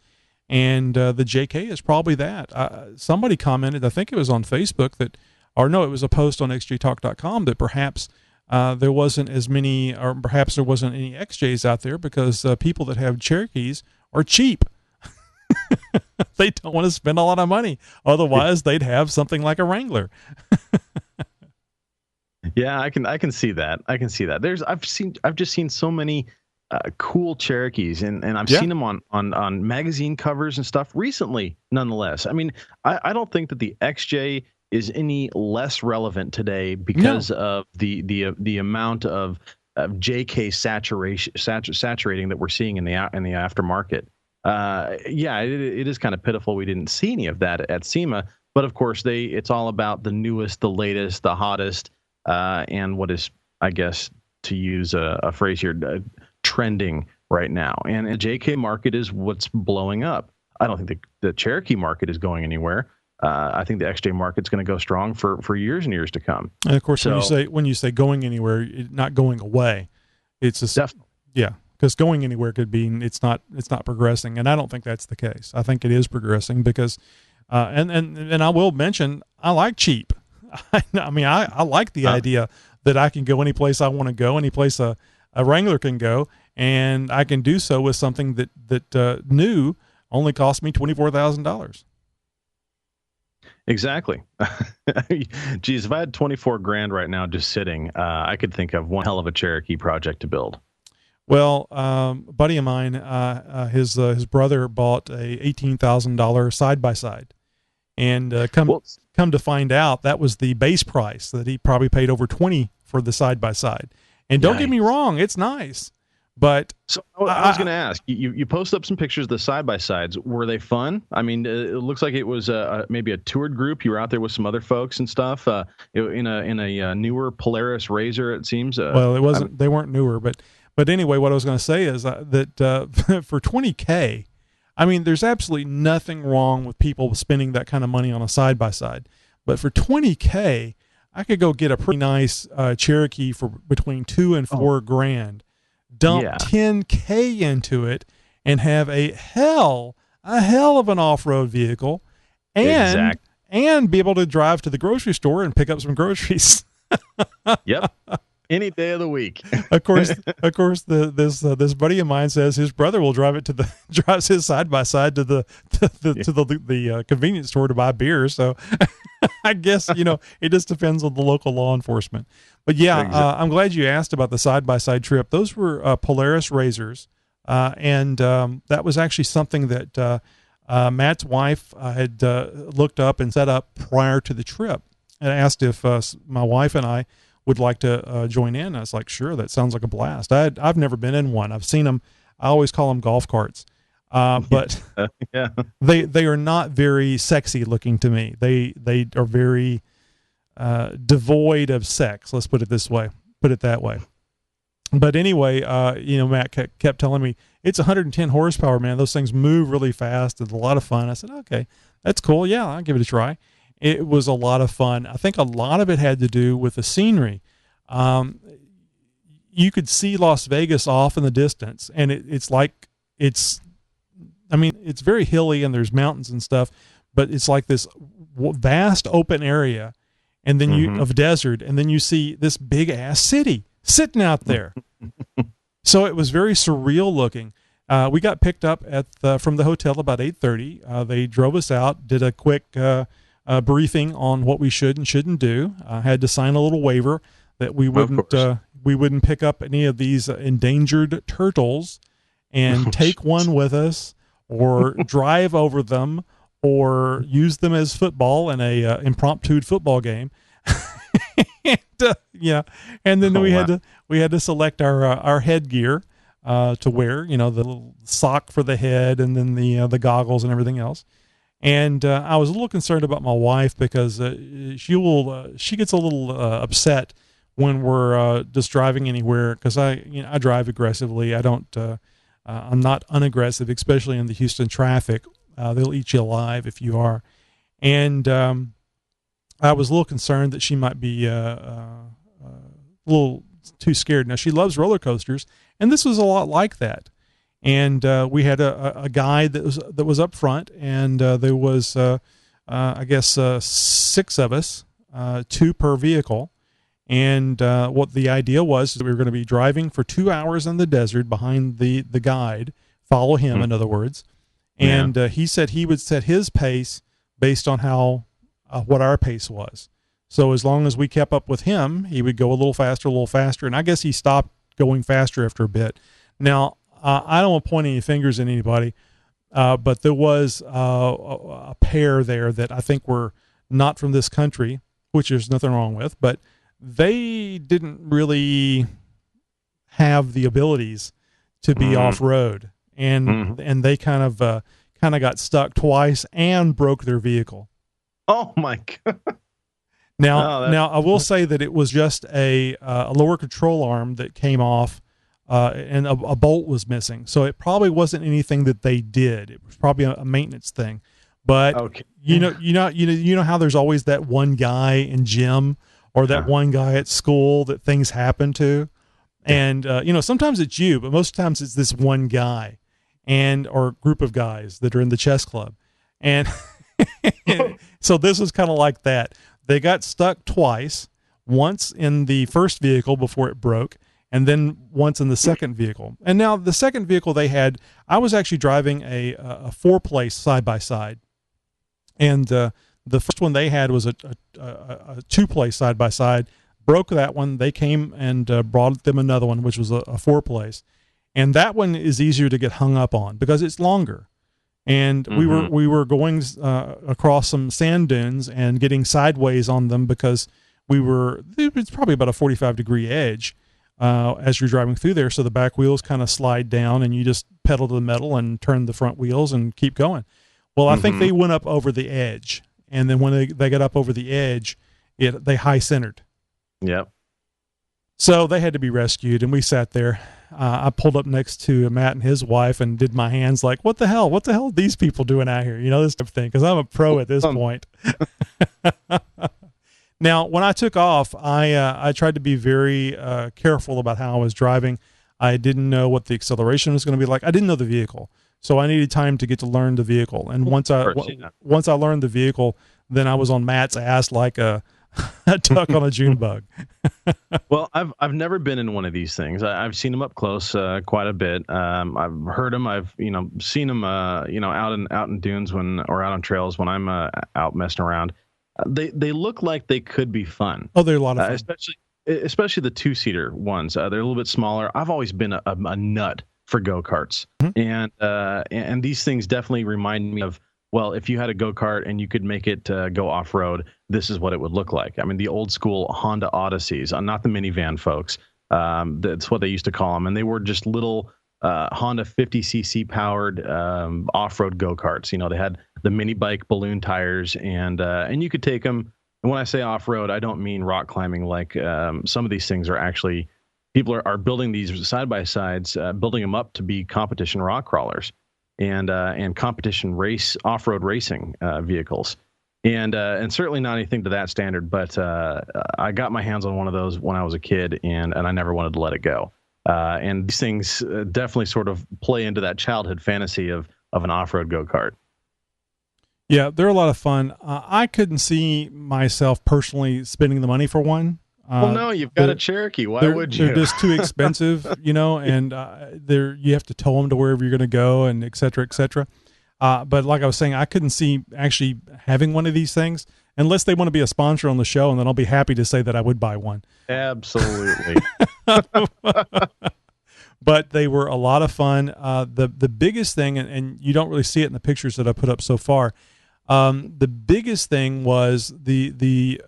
And the JK is probably that. Somebody commented, I think it was on Facebook it was a post on xjtalk.com, that perhaps there wasn't as many, or perhaps there wasn't any XJs out there because people that have Cherokees are cheap. They don't want to spend a lot of money. Otherwise, they'd have something like a Wrangler. Yeah, I can see that. I can see that. I've just seen so many cool Cherokees, and I've seen them on magazine covers and stuff recently. Nonetheless, I mean, I don't think that the XJ is any less relevant today because of the amount of JK saturating that we're seeing in the aftermarket. It is kind of pitiful we didn't see any of that at SEMA, but of course it's all about the newest, the latest, the hottest, and what is, I guess, to use a phrase here, trending right now. And the JK market is what's blowing up. I don't think the Cherokee market is going anywhere. I think the XJ market's going to go strong for years and years to come. And of course, when you say going anywhere, not going away, it's definitely. Yeah. Because going anywhere could be it's not progressing, and I don't think that's the case. I think it is progressing because, and I will mention, I like cheap. I mean, I like the idea that I can go any place I want to go, any place a Wrangler can go, and I can do so with something that new only cost me $24,000. Exactly. Geez, if I had 24 grand right now just sitting, I could think of one hell of a Cherokee project to build. Well, a buddy of mine, his brother bought a $18,000 side-by-side, and come to find out that was the base price, that he probably paid over $20 for the side-by-side. And don't get me wrong, it's nice, but so I was going to ask you post up some pictures of the side-by-sides. Were they fun? I mean, it looks like it was maybe a toured group. You were out there with some other folks and stuff in a newer Polaris Razor, it seems. Well, it wasn't. They weren't newer, but anyway, what I was going to say is that for $20K, I mean, there's absolutely nothing wrong with people spending that kind of money on a side-by-side. But for $20K, I could go get a pretty nice Cherokee for between $2,000 and $4,000, dump $10K into it, and have a hell of an off-road vehicle, and be able to drive to the grocery store and pick up some groceries. Yep. Any day of the week. Of course, this buddy of mine says his brother will drives his side by side to the convenience store to buy beer. So I guess it just depends on the local law enforcement. But I'm glad you asked about the side by side trip. Those were Polaris Razors, and that was actually something that Matt's wife had looked up and set up prior to the trip, and asked if my wife and I would like to join in. I was like, sure, that sounds like a blast. I've never been in one. I've seen them. I always call them golf carts, but they are not very sexy looking to me. They are very devoid of sex. Let's put it that way. But anyway, Matt kept telling me it's 110 horsepower, man. Those things move really fast. It's a lot of fun. I said, okay, that's cool. Yeah, I'll give it a try. It was a lot of fun. I think a lot of it had to do with the scenery. You could see Las Vegas off in the distance, and it's very hilly and there's mountains and stuff, but it's like this vast open area, and then of desert, and then you see this big ass city sitting out there. So it was very surreal looking. We got picked up from the hotel about 8:30. They drove us out, did a quick briefing on what we should and shouldn't do. Had to sign a little waiver that we wouldn't pick up any of these endangered turtles and take one with us, or drive over them, or use them as football in a impromptu football game. And then we had to select our headgear to wear. The little sock for the head, and then the goggles and everything else. And I was a little concerned about my wife because she gets a little upset when we're just driving anywhere, because I drive aggressively. I'm not unaggressive, especially in the Houston traffic. They'll eat you alive if you are. And I was a little concerned that she might be a little too scared. Now, she loves roller coasters, and this was a lot like that. And we had a guide that was up front, and there was I guess 6 of us, 2 per vehicle, And what the idea was is we were going to be driving for 2 hours in the desert behind the guide, follow him, in other words. And he said he would set his pace based on how what our pace was. So as long as we kept up with him, he would go a little faster. And I guess he stopped going faster after a bit. Now, I don't want to point any fingers at anybody, but there was a pair there that I think were not from this country, which there's nothing wrong with, but they didn't really have the abilities to be off-road. And they kind of got stuck twice and broke their vehicle. Oh my God. Now I will say that it was just a lower control arm that came off, and a bolt was missing. So it probably wasn't anything that they did. It was probably a maintenance thing. But you know how there's always that one guy in gym or that one guy at school that things happen to, and sometimes it's you, but most times it's this one guy, or group of guys that are in the chess club, and so this was kind of like that. They got stuck twice, once in the first vehicle before it broke, and then once in the second vehicle. And now the second vehicle they had, I was actually driving a 4-place side-by-side. And the first one they had was a 2-place side-by-side, broke that one. They came and brought them another one, which was a 4-place. And that one is easier to get hung up on because it's longer. And we were going across some sand dunes and getting sideways on them because it's probably about a 45-degree edge as you're driving through there. So the back wheels kind of slide down and you just pedal to the metal and turn the front wheels and keep going. Well, I think they went up over the edge. And then when they got up over the edge, they high centered. Yep. So they had to be rescued, and we sat there. I pulled up next to Matt and his wife and did my hands like, what the hell are these people doing out here? This type of thing, because I'm a pro at this point. Now, when I took off, I tried to be very careful about how I was driving. I didn't know what the acceleration was going to be like. I didn't know the vehicle, so I needed time to get to learn the vehicle. And once I learned the vehicle, then I was on Matt's ass like a duck on a June bug. Well, I've never been in one of these things. I've seen them up close quite a bit. I've heard them. I've seen them out in dunes or out on trails when I'm out messing around. They look like they could be fun. Oh, they're a lot of fun, especially the 2-seater ones. They're a little bit smaller. I've always been a nut for go-karts, and these things definitely remind me of. Well, if you had a go-kart and you could make it go off-road, this is what it would look like. I mean, the old school Honda Odysseys, not the minivan folks. That's what they used to call them. And they were just little Honda 50cc powered off-road go-karts. They had the mini bike balloon tires, and you could take them. And when I say off-road, I don't mean rock climbing. Like some of these things are actually, people are building these side-by-sides, building them up to be competition rock crawlers. And competition off-road racing vehicles, and certainly not anything to that standard. But I got my hands on one of those when I was a kid, and I never wanted to let it go. And these things definitely sort of play into that childhood fantasy of an off-road go-kart. Yeah, they're a lot of fun. I couldn't see myself personally spending the money for one. Well, no, you've got a Cherokee. Why would you? They're just too expensive, and you have to tow them to wherever you're going to go, and et cetera, et cetera. But like I was saying, I couldn't see actually having one of these things unless they want to be a sponsor on the show, and then I'll be happy to say that I would buy one. Absolutely. But they were a lot of fun. The biggest thing, and you don't really see it in the pictures that I put up so far, the biggest thing was the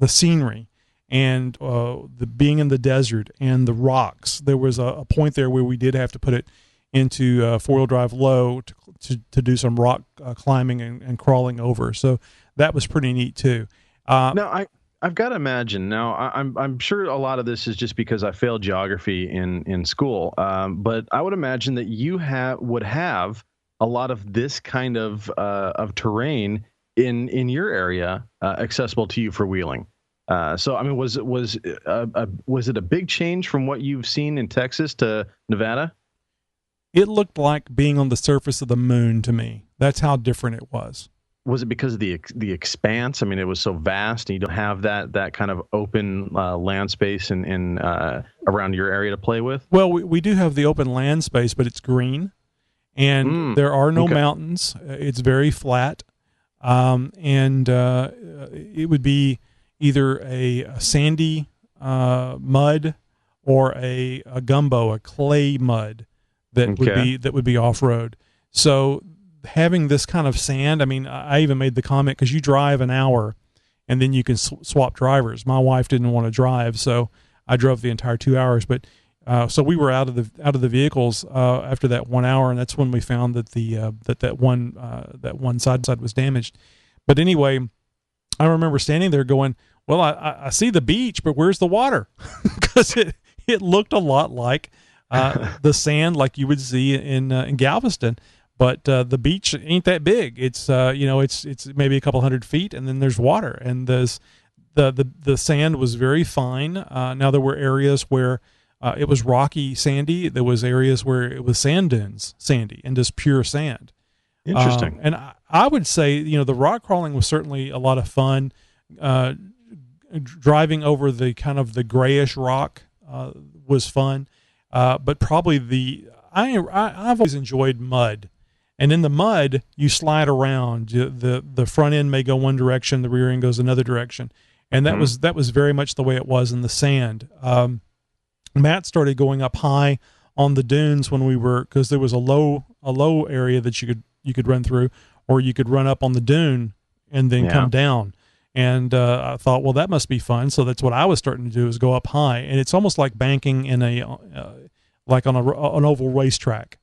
scenery. And the being in the desert and the rocks. There was a point there where we did have to put it into 4-wheel drive low to do some rock climbing and crawling over. So that was pretty neat too. Now I've got to imagine. Now I'm sure a lot of this is just because I failed geography in school. But I would imagine that you would have a lot of this kind of terrain in your area accessible to you for wheeling. So I mean, was it a big change from what you've seen in Texas to Nevada? It looked like being on the surface of the moon to me. That's how different it was. was it because of the expanse? I mean, it was so vast, and you don't have that kind of open land space in around your area to play with? Well, we do have the open land space, but it's green, and there are no mountains. It's very flat, and it would be either a sandy mud or a gumbo, a clay mud that would be off road. So having this kind of sand, I mean, I even made the comment, because you drive an hour and then you can swap drivers. My wife didn't want to drive, so I drove the entire 2 hours. But so we were out of the vehicles after that 1 hour, and that's when we found that that one side was damaged. But anyway, I remember standing there going, well, I see the beach, but where's the water? Because it looked a lot like the sand like you would see in Galveston. But the beach ain't that big. It's it's maybe a couple 100 feet, and then there's water, and the sand was very fine. Now there were areas where it was rocky, sandy. There was areas where it was sand dunes, sandy, and just pure sand. Interesting. And I would say, the rock crawling was certainly a lot of fun. Driving over the kind of the grayish rock was fun, but probably I've always enjoyed mud. And in the mud, you slide around. The front end may go one direction, the rear end goes another direction, and that was very much the way it was in the sand. Matt started going up high on the dunes because there was a low area that you could run through, or you could run up on the dune and then come down. And I thought, well, that must be fun. So that's what I was starting to do, is go up high, and it's almost like banking in like on an oval racetrack.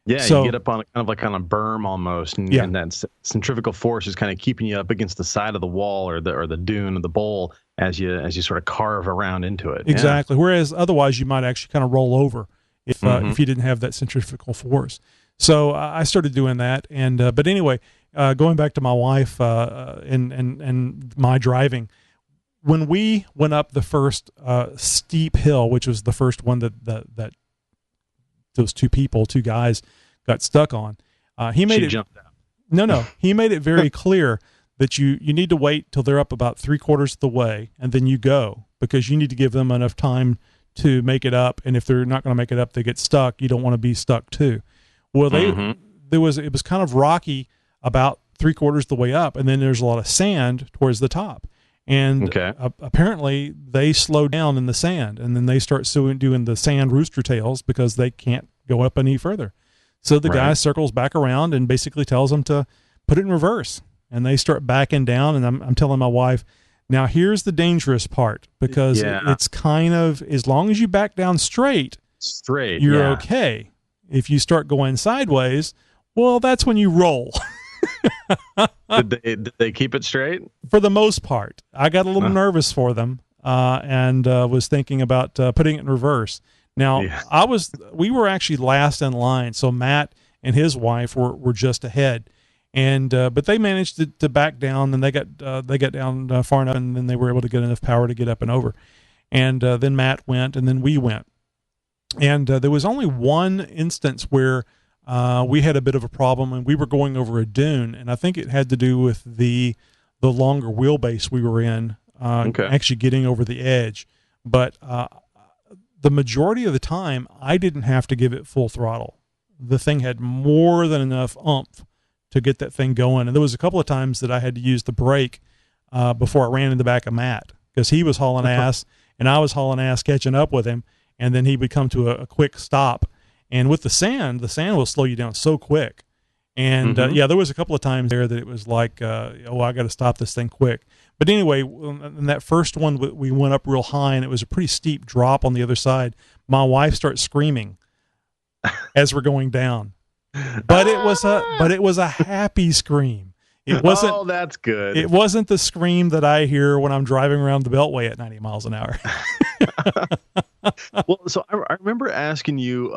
Yeah, so, you get up on on a berm almost, and that centrifugal force is kind of keeping you up against the side of the wall or the dune or the bowl as you sort of carve around into it. Exactly. Yeah. Whereas otherwise you might actually kind of roll over if you didn't have that centrifugal force. So I started doing that, and but anyway, going back to my wife and my driving, when we went up the first steep hill, which was the first one that those two guys got stuck on. He made jumped out. No, he made it very clear that you need to wait till they're up about 3/4 of the way, and then you go, because you need to give them enough time to make it up. And if they're not going to make it up, they get stuck. You don't want to be stuck too. Well, it was kind of rocky about 3/4 of the way up, and then there's a lot of sand towards the top. And apparently they slow down in the sand, and then they start doing the sand rooster tails because they can't go up any further. So the guy circles back around and basically tells them to put it in reverse, and they start backing down. And I'm telling my wife, now here's the dangerous part, because it's kind of, as long as you back down straight, you're okay. If you start going sideways, well, that's when you roll. Did they keep it straight? For the most part. I got a little nervous for them, and was thinking about putting it in reverse. Now, we were actually last in line, so Matt and his wife were just ahead, and but they managed to back down, and they got down far enough, and then they were able to get enough power to get up and over. And then Matt went, and then we went, and there was only one instance where we had a bit of a problem, and we were going over a dune, and I think it had to do with the longer wheelbase we were in, actually getting over the edge. But the majority of the time, I didn't have to give it full throttle. The thing had more than enough oomph to get that thing going. And there was a couple of times that I had to use the brake before I ran in the back of Matt, because he was hauling ass, and I was hauling ass catching up with him, and then he would come to a quick stop. And with the sand will slow you down so quick. And there was a couple of times there that it was like, I got to stop this thing quick. But anyway, in that first one, we went up real high, and it was a pretty steep drop on the other side. My wife starts screaming as we're going down, but it was a happy scream. It wasn't. Oh, that's good. It wasn't the scream that I hear when I'm driving around the Beltway at 90 miles an hour. Well, so I remember asking you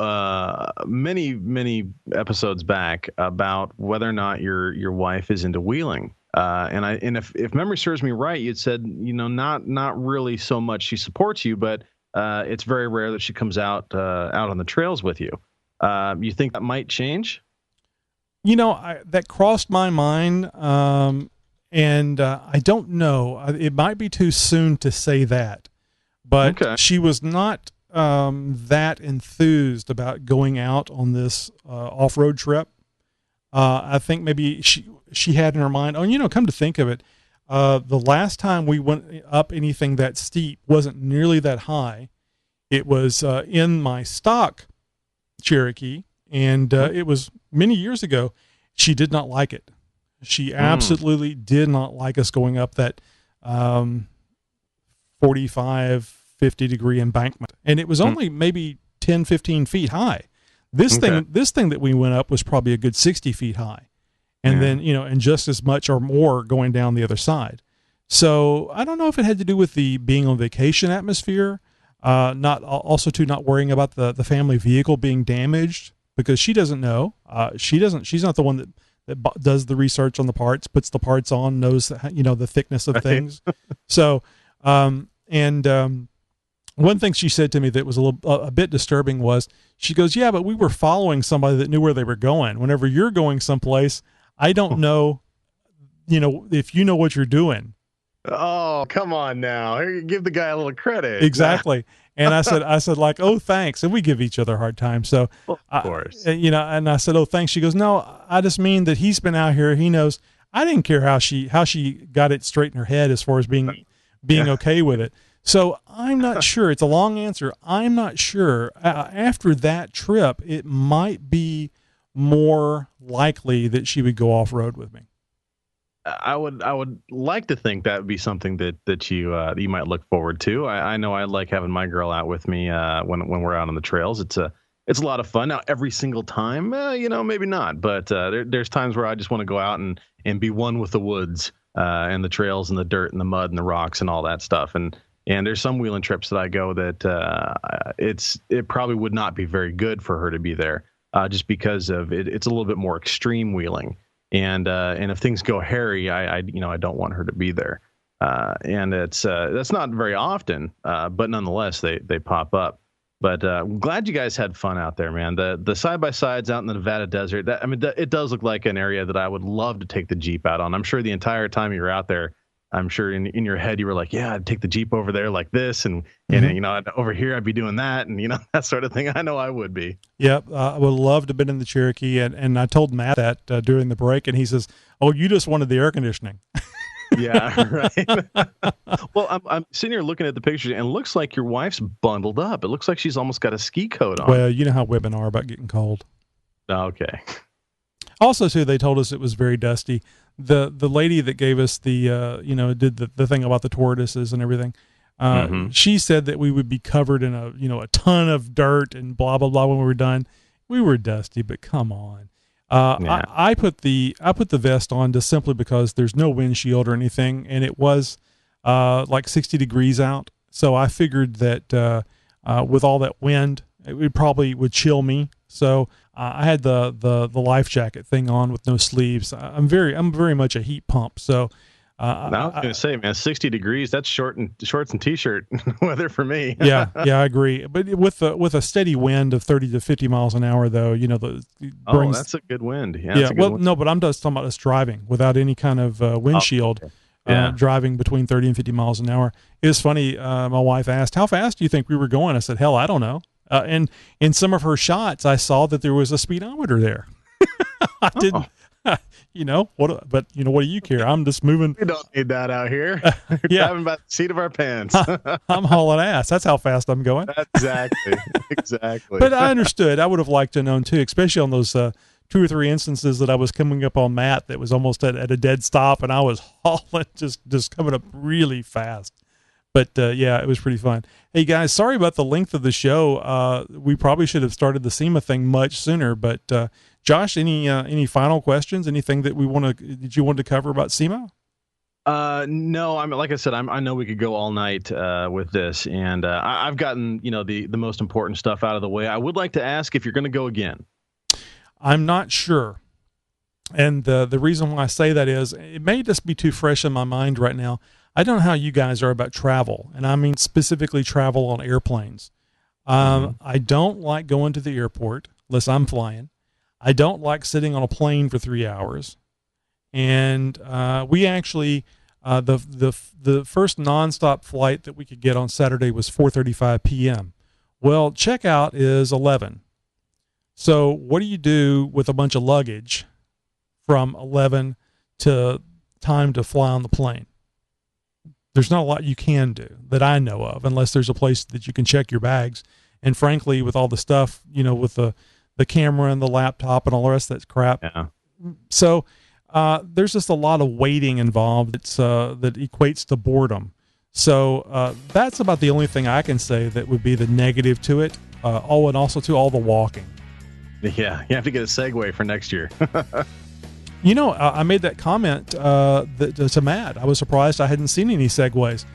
many episodes back about whether or not your wife is into wheeling, and if memory serves me right, you'd said not really so much she supports you, but it's very rare that she comes out on the trails with you. You think that might change? That crossed my mind, and I don't know. It might be too soon to say that, but she was not that enthused about going out on this off-road trip. I think maybe she had in her mind, come to think of it, the last time we went up anything that steep wasn't nearly that high. It was in my stock Cherokee, and it was many years ago. She did not like it. She absolutely did not like us going up that 45, 50 degree embankment. And it was only maybe 10, 15 feet high. This thing that we went up was probably a good 60 feet high. And then, and just as much or more going down the other side. So I don't know if it had to do with the being on vacation atmosphere, not worrying about the family vehicle being damaged, because she doesn't know. She's not the one that does the research on the parts, puts the parts on, knows the thickness of things. So, one thing she said to me that was a bit disturbing was, she goes, "Yeah, but we were following somebody that knew where they were going. Whenever you're going someplace, I don't know, if you know what you're doing." Oh, come on now. Give the guy a little credit. Exactly. And I said like, "Oh, thanks." And we give each other a hard time. So, of course, and I said, "Oh, thanks." She goes, "No, I just mean that he's been out here. He knows." I didn't care how she got it straight in her head as far as being okay with it. So I'm not sure. It's a long answer. I'm not sure. After that trip, it might be more likely that she would go off road with me. I would like to think that would be something that you might look forward to. I know I like having my girl out with me when we're out on the trails. It's a lot of fun. Now, every single time, maybe not, but there's times where I just want to go out and be one with the woods and the trails and the dirt and the mud and the rocks and all that stuff. And there's some wheeling trips that I go that it probably would not be very good for her to be there, just because of it. It's a little bit more extreme wheeling. And if things go hairy, I don't want her to be there. And that's not very often, but nonetheless, they pop up. But I'm glad you guys had fun out there, man. The side-by-sides out in the Nevada desert, it does look like an area that I would love to take the Jeep out on. I'm sure the entire time you were out there, I'm sure in your head you were like, yeah, I'd take the Jeep over there like this, and over here I'd be doing that, and that sort of thing. I know I would be. Yep, I would love to have been in the Cherokee, and I told Matt that during the break, and he says, "Oh, you just wanted the air conditioning." Yeah, right. Well, I'm sitting here looking at the pictures, and it looks like your wife's bundled up. It looks like she's almost got a ski coat on. Well, you know how women are about getting cold. Okay. Also, too, they told us it was very dusty. The lady that gave us the did the thing about the tortoises and everything, she said that we would be covered in a ton of dirt and blah blah blah when we were done. We were dusty, but come on. Yeah. I put the vest on just simply because there's no windshield or anything, and it was like 60 degrees out. So I figured that with all that wind, it probably would chill me. So I had the life jacket thing on with no sleeves. I'm very much a heat pump. So I was going to say, man, 60 degrees, that's shorts and t-shirt weather for me. yeah, I agree. But with a steady wind of 30 to 50 miles an hour, though, that's a good wind. Yeah. No, but I'm just talking about us driving without any kind of windshield. Okay. Driving between 30 and 50 miles an hour. It was funny. My wife asked, "How fast do you think we were going?" I said, "Hell, I don't know." And in some of her shots, I saw that there was a speedometer there. I didn't, what do you care? I'm just moving. We don't need that out here. We're driving by the seat of our pants. I'm hauling ass. That's how fast I'm going. Exactly. But I understood. I would have liked to know too, especially on those 2 or 3 instances that I was coming up on Matt that was almost at a dead stop, and I was hauling, just coming up really fast. But it was pretty fun. Hey guys, sorry about the length of the show. We probably should have started the SEMA thing much sooner. But Josh, any final questions? Anything that you wanted to cover about SEMA? No, like I said, I know we could go all night with this, and I've gotten the most important stuff out of the way. I would like to ask if you're going to go again. I'm not sure. And the reason why I say that is it may just be too fresh in my mind right now. I don't know how you guys are about travel, and I mean specifically travel on airplanes. I don't like going to the airport unless I'm flying. I don't like sitting on a plane for 3 hours. And we actually, the first nonstop flight that we could get on Saturday was 4:35 p.m. Well, checkout is 11. So what do you do with a bunch of luggage from 11 to time to fly on the plane? There's not a lot you can do that I know of, unless there's a place that you can check your bags. And frankly, with all the stuff, with the camera and the laptop and all the rest of that crap. Yeah. So there's just a lot of waiting involved that equates to boredom. So that's about the only thing I can say that would be the negative to it. And also to all the walking. Yeah, you have to get a Segway for next year. I made that comment to Matt. I was surprised I hadn't seen any Segways.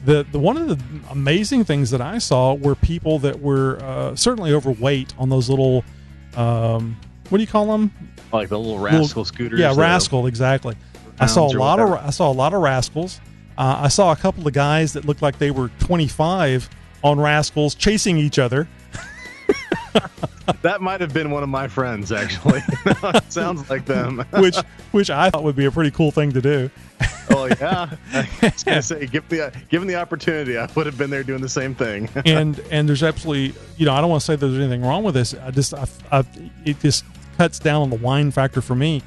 The one of the amazing things that I saw were people that were certainly overweight on those little, what do you call them? Like the little rascal scooters. Yeah, rascal, exactly. I saw a lot of rascals. I saw a couple of guys that looked like they were 25 on rascals chasing each other. That might have been one of my friends, actually. It sounds like them. which I thought would be a pretty cool thing to do. Oh yeah, I was gonna say, given the opportunity, I would have been there doing the same thing. and there's absolutely, I don't want to say there's anything wrong with this. It just cuts down on the whine factor for me.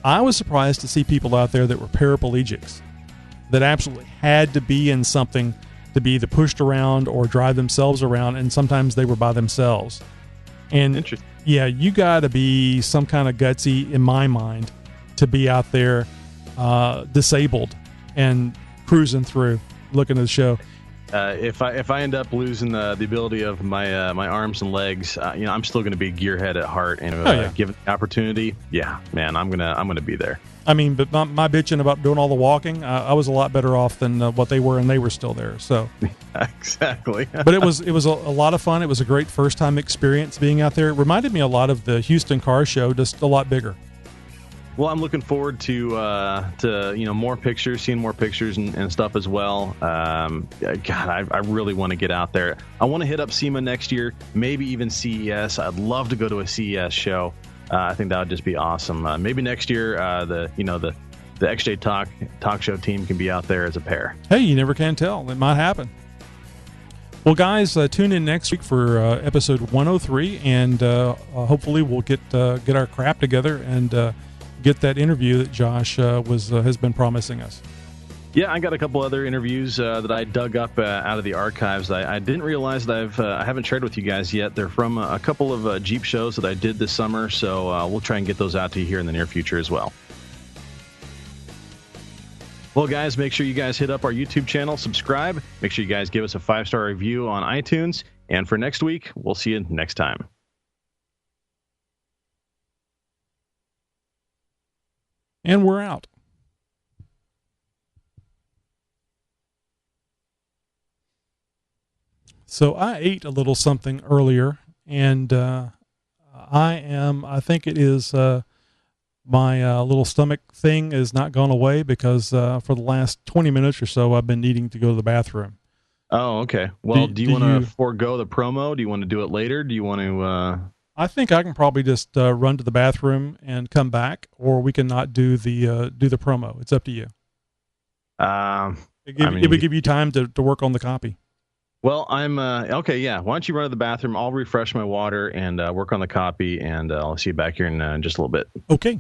I was surprised to see people out there that were paraplegics, that absolutely had to be in something to be either pushed around or drive themselves around, and sometimes they were by themselves. And yeah, you got to be some kind of gutsy, in my mind, to be out there disabled and cruising through, looking at the show. If I end up losing the ability of my my arms and legs, I'm still going to be gearhead at heart, and given the opportunity, yeah, man, I'm gonna be there. I mean, but my bitching about doing all the walking, I was a lot better off than what they were, and they were still there. So exactly. But it was a lot of fun. It was a great first time experience being out there. It reminded me a lot of the Houston Car Show, just a lot bigger. Well, I'm looking forward to more pictures, seeing more pictures and stuff as well. God, I really want to get out there. I want to hit up SEMA next year, maybe even CES. I'd love to go to a CES show. I think that would just be awesome. Maybe next year, the XJ Talk Show team can be out there as a pair. Hey, you never can tell. It might happen. Well, guys, tune in next week for episode 103, and hopefully we'll get our crap together and get that interview that Josh has been promising us. Yeah, I got a couple other interviews that I dug up out of the archives. I didn't realize that I haven't shared with you guys yet. They're from a couple of Jeep shows that I did this summer, so we'll try and get those out to you here in the near future as well. Well, guys, make sure you guys hit up our YouTube channel, subscribe. Make sure you guys give us a 5-star review on iTunes. And for next week, we'll see you next time. And we're out. So I ate a little something earlier, and I think it is my little stomach thing is not gone away because for the last 20 minutes or so, I've been needing to go to the bathroom. Oh, okay. Well, do you want to forego the promo? Do you want to do it later? Do you want to... I think I can probably just run to the bathroom and come back, or we can not do the promo. It's up to you. It would give you time to work on the copy. Well, I'm okay. Yeah, why don't you run to the bathroom? I'll refresh my water and work on the copy, and I'll see you back here in just a little bit. Okay.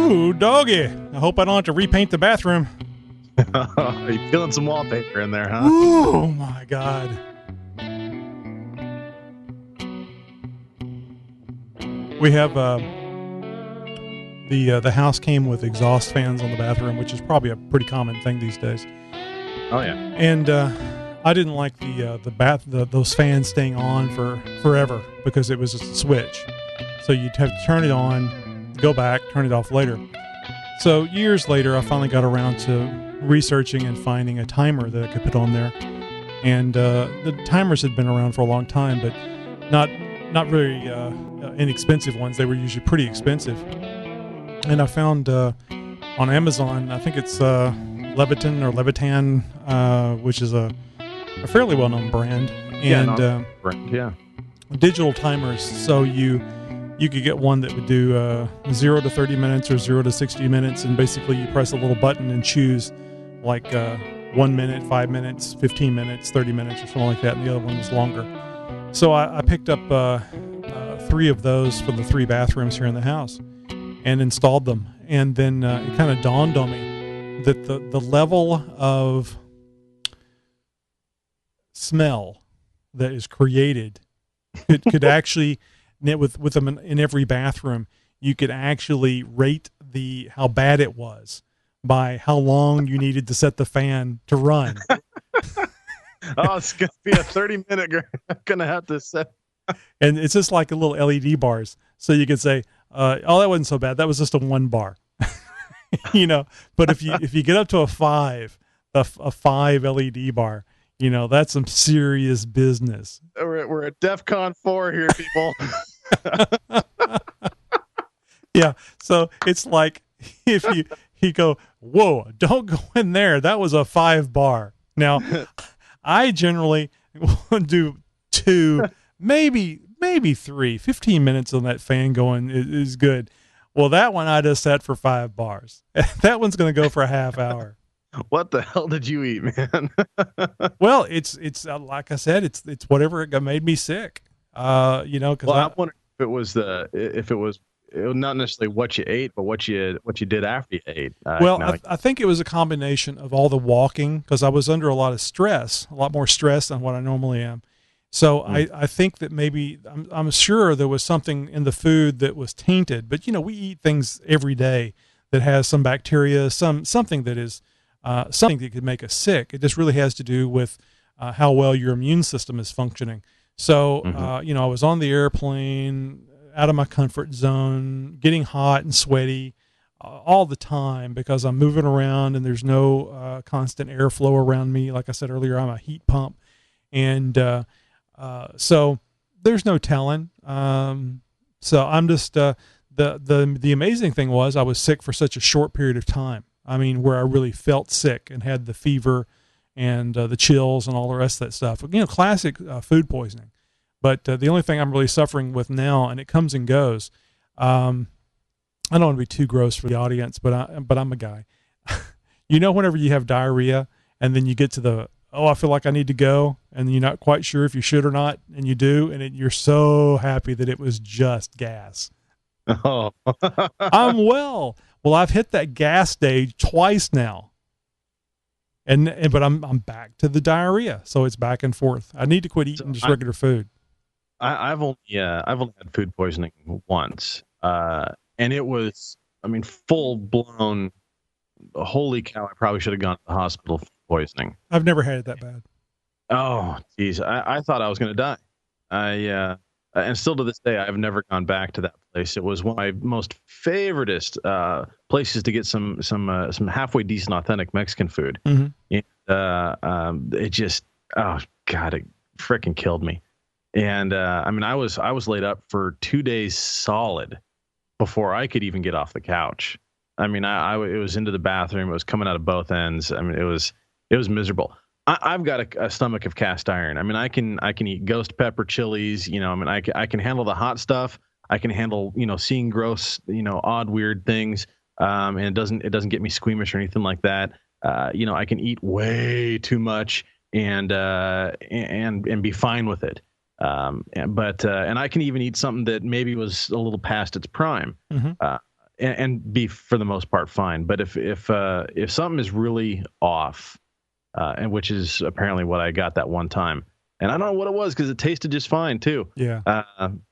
Ooh, doggy. I hope I don't have to repaint the bathroom. Are you feeling some wallpaper in there, huh? Oh my God. We have the house came with exhaust fans on the bathroom, which is probably a pretty common thing these days. Oh yeah. And I didn't like those fans staying on for forever because it was a switch. So you'd have to turn it on, go back, turn it off later. So years later, I finally got around to researching and finding a timer that I could put on there. And the timers had been around for a long time, but not very inexpensive ones. They were usually pretty expensive. And I found on Amazon, I think it's Leviton or Levitan, which is a fairly well-known brand. And brand, yeah. Digital timers. So you could get one that would do 0 to 30 minutes or 0 to 60 minutes, and basically you press a little button and choose like 1 minute, 5 minutes, 15 minutes, 30 minutes, or something like that, and the other one was longer. So I picked up 3 of those for the 3 bathrooms here in the house and installed them. And then it kind of dawned on me that the level of smell that is created could actually, with them in every bathroom, you could actually rate how bad it was by how long you needed to set the fan to run. Oh, it's going to be a 30-minute. I'm going to have to set. And it's just like a little LED bars. So you could say, oh, that wasn't so bad. That was just a 1 bar. But if you get up to a 5 LED bar, that's some serious business. We're at DEFCON 4 here, people. Yeah. So it's like if you go, whoa, don't go in there. That was a 5 bar. Now, I generally do 2, maybe 3. 15 minutes on that fan going is good. Well, that one I just set for 5 bars. That one's going to go for a half hour. What the hell did you eat, man? Well, it's like I said, it's whatever it made me sick. Because I wonder if it was not necessarily what you ate, but what you did after you ate. I think it was a combination of all the walking, because I was under a lot of stress, a lot more stress than what I normally am. So I think that maybe I'm sure there was something in the food that was tainted. But we eat things every day that has some bacteria, something that is something that could make us sick. It just really has to do with how well your immune system is functioning. So I was on the airplane, out of my comfort zone, getting hot and sweaty all the time because I'm moving around and there's no constant airflow around me. Like I said earlier, I'm a heat pump, and so there's no telling. So I'm just the amazing thing was I was sick for such a short period of time. I mean, where I really felt sick and had the fever and the chills and all the rest of that stuff. Classic food poisoning. But the only thing I'm really suffering with now, and it comes and goes, I don't want to be too gross for the audience, but I'm a guy. Whenever you have diarrhea and then you get to I feel like I need to go, and you're not quite sure if you should or not, and you do, and you're so happy that it was just gas. Oh. I'm well. Well, I've hit that gas stage twice now, but I'm back to the diarrhea, so it's back and forth. I need to quit eating just regular food. I've only had food poisoning once, and it was, full blown. Holy cow! I probably should have gone to the hospital for poisoning. I've never had it that bad. Oh, geez, I thought I was going to die. And still to this day, I've never gone back to that place. It was one of my most favoritist places to get some halfway decent, authentic Mexican food. Mm-hmm. And it just, oh God, it freaking killed me. And I was laid up for 2 days solid before I could even get off the couch. It was into the bathroom. It was coming out of both ends. It was miserable. I've got a stomach of cast iron. I can eat ghost pepper chilies. I can handle the hot stuff. I can handle seeing gross, odd, weird things. And it doesn't get me squeamish or anything like that. I can eat way too much and be fine with it. But I can even eat something that maybe was a little past its prime. Mm-hmm. and be for the most part fine. But if something is really off, and which is apparently what I got that one time, and I don't know what it was because it tasted just fine too. Yeah.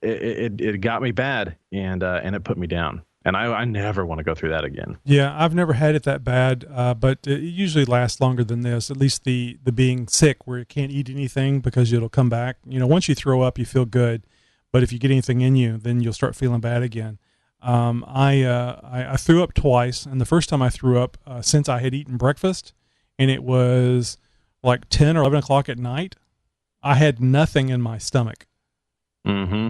It got me bad, and it put me down. And I never want to go through that again. Yeah, I've never had it that bad, but it usually lasts longer than this. At least the being sick, where you can't eat anything because it'll come back. Once you throw up, you feel good, but if you get anything in you, then you'll start feeling bad again. I threw up twice, and the first time I threw up, since I had eaten breakfast, and it was like 10 or 11 o'clock at night, I had nothing in my stomach. Mm-hmm.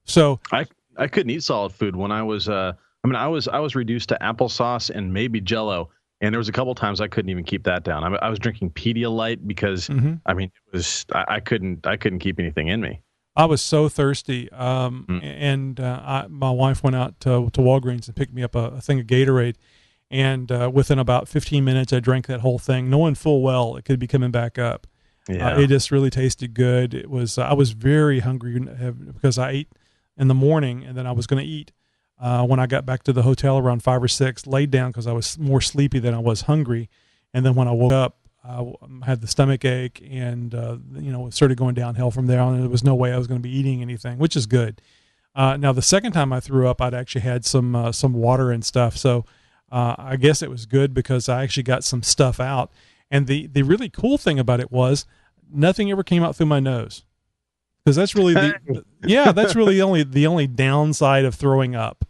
So I couldn't eat solid food when I was. I was reduced to applesauce and maybe Jell-O, and there was a couple times I couldn't even keep that down. I was drinking Pedialyte because it was I couldn't keep anything in me. I was so thirsty, and my wife went out to Walgreens and picked me up a thing of Gatorade, and within about 15 minutes, I drank that whole thing, knowing full well it could be coming back up. Yeah. It just really tasted good. It was I was very hungry because I ate in the morning, and then I was going to eat when I got back to the hotel around 5 or 6, laid down because I was more sleepy than I was hungry. And then when I woke up, I had the stomach ache, and it started going downhill from there on. And there was no way I was going to be eating anything, which is good. Now the second time I threw up, I'd actually had some water and stuff. So I guess it was good because I actually got some stuff out. And the really cool thing about it was nothing ever came out through my nose. Because that's really that's really the only downside of throwing up.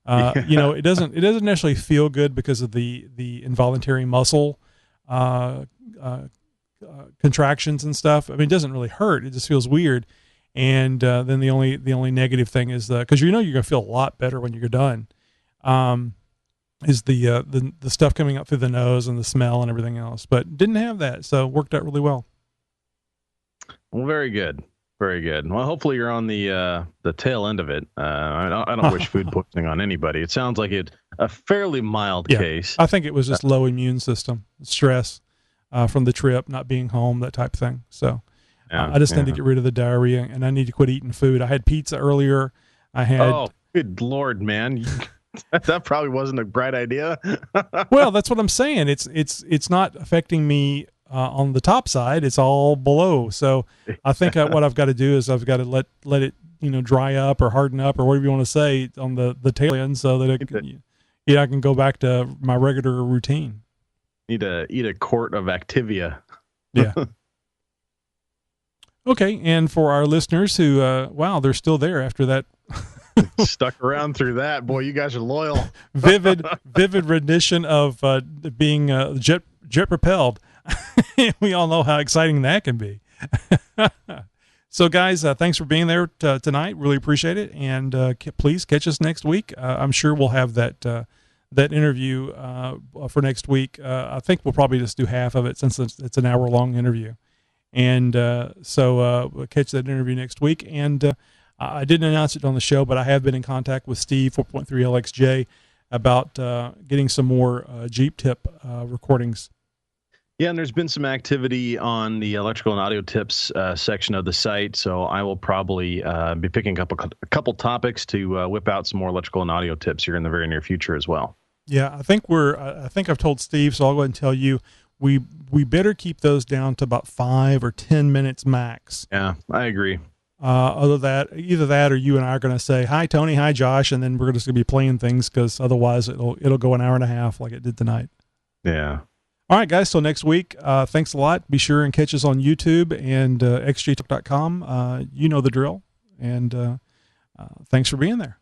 It doesn't necessarily feel good because of the involuntary muscle contractions and stuff. I mean, it doesn't really hurt; it just feels weird. And then the only negative thing is because you're gonna feel a lot better when you're done. Is the stuff coming up through the nose and the smell and everything else, but didn't have that, so it worked out really well. Well, very good. Very good. Well, hopefully you're on the tail end of it. I don't wish food poisoning on anybody. It sounds like it's a fairly mild case. I think it was just low immune system, stress from the trip, not being home, that type of thing. So I just need to get rid of the diarrhea, and I need to quit eating food. I had pizza earlier. Oh, good Lord, man. That probably wasn't a bright idea. Well, that's what I'm saying. It's not affecting me on the top side. It's all below. So I think what I've got to do is I've got to let it dry up or harden up or whatever you want to say on the tail end, so that I can go back to my regular routine. Need to eat a quart of Activia. Yeah. Okay, and for our listeners who they're still there after that. Stuck around through that, boy. You guys are loyal. vivid rendition of being jet propelled. We all know how exciting that can be. So, guys, thanks for being there tonight. Really appreciate it, and please catch us next week. I'm sure we'll have that interview for next week. I think we'll probably just do half of it since it's an hour-long interview, and so we'll catch that interview next week. And I didn't announce it on the show, but I have been in contact with Steve 4.3 LXJ about getting some more Jeep tip recordings. Yeah, and there's been some activity on the electrical and audio tips section of the site, so I will probably be picking up a couple topics to whip out some more electrical and audio tips here in the very near future as well. Yeah, I think I've told Steve, so I'll go ahead and tell you, we better keep those down to about 5 or 10 minutes max. Yeah, I agree. Either that or you and I are going to say, hi, Tony, hi, Josh, and then we're just going to be playing things because otherwise it'll go an hour and a half like it did tonight. Yeah. All right, guys. So next week, thanks a lot. Be sure and catch us on YouTube and xjtalk.com. You know the drill. And thanks for being there.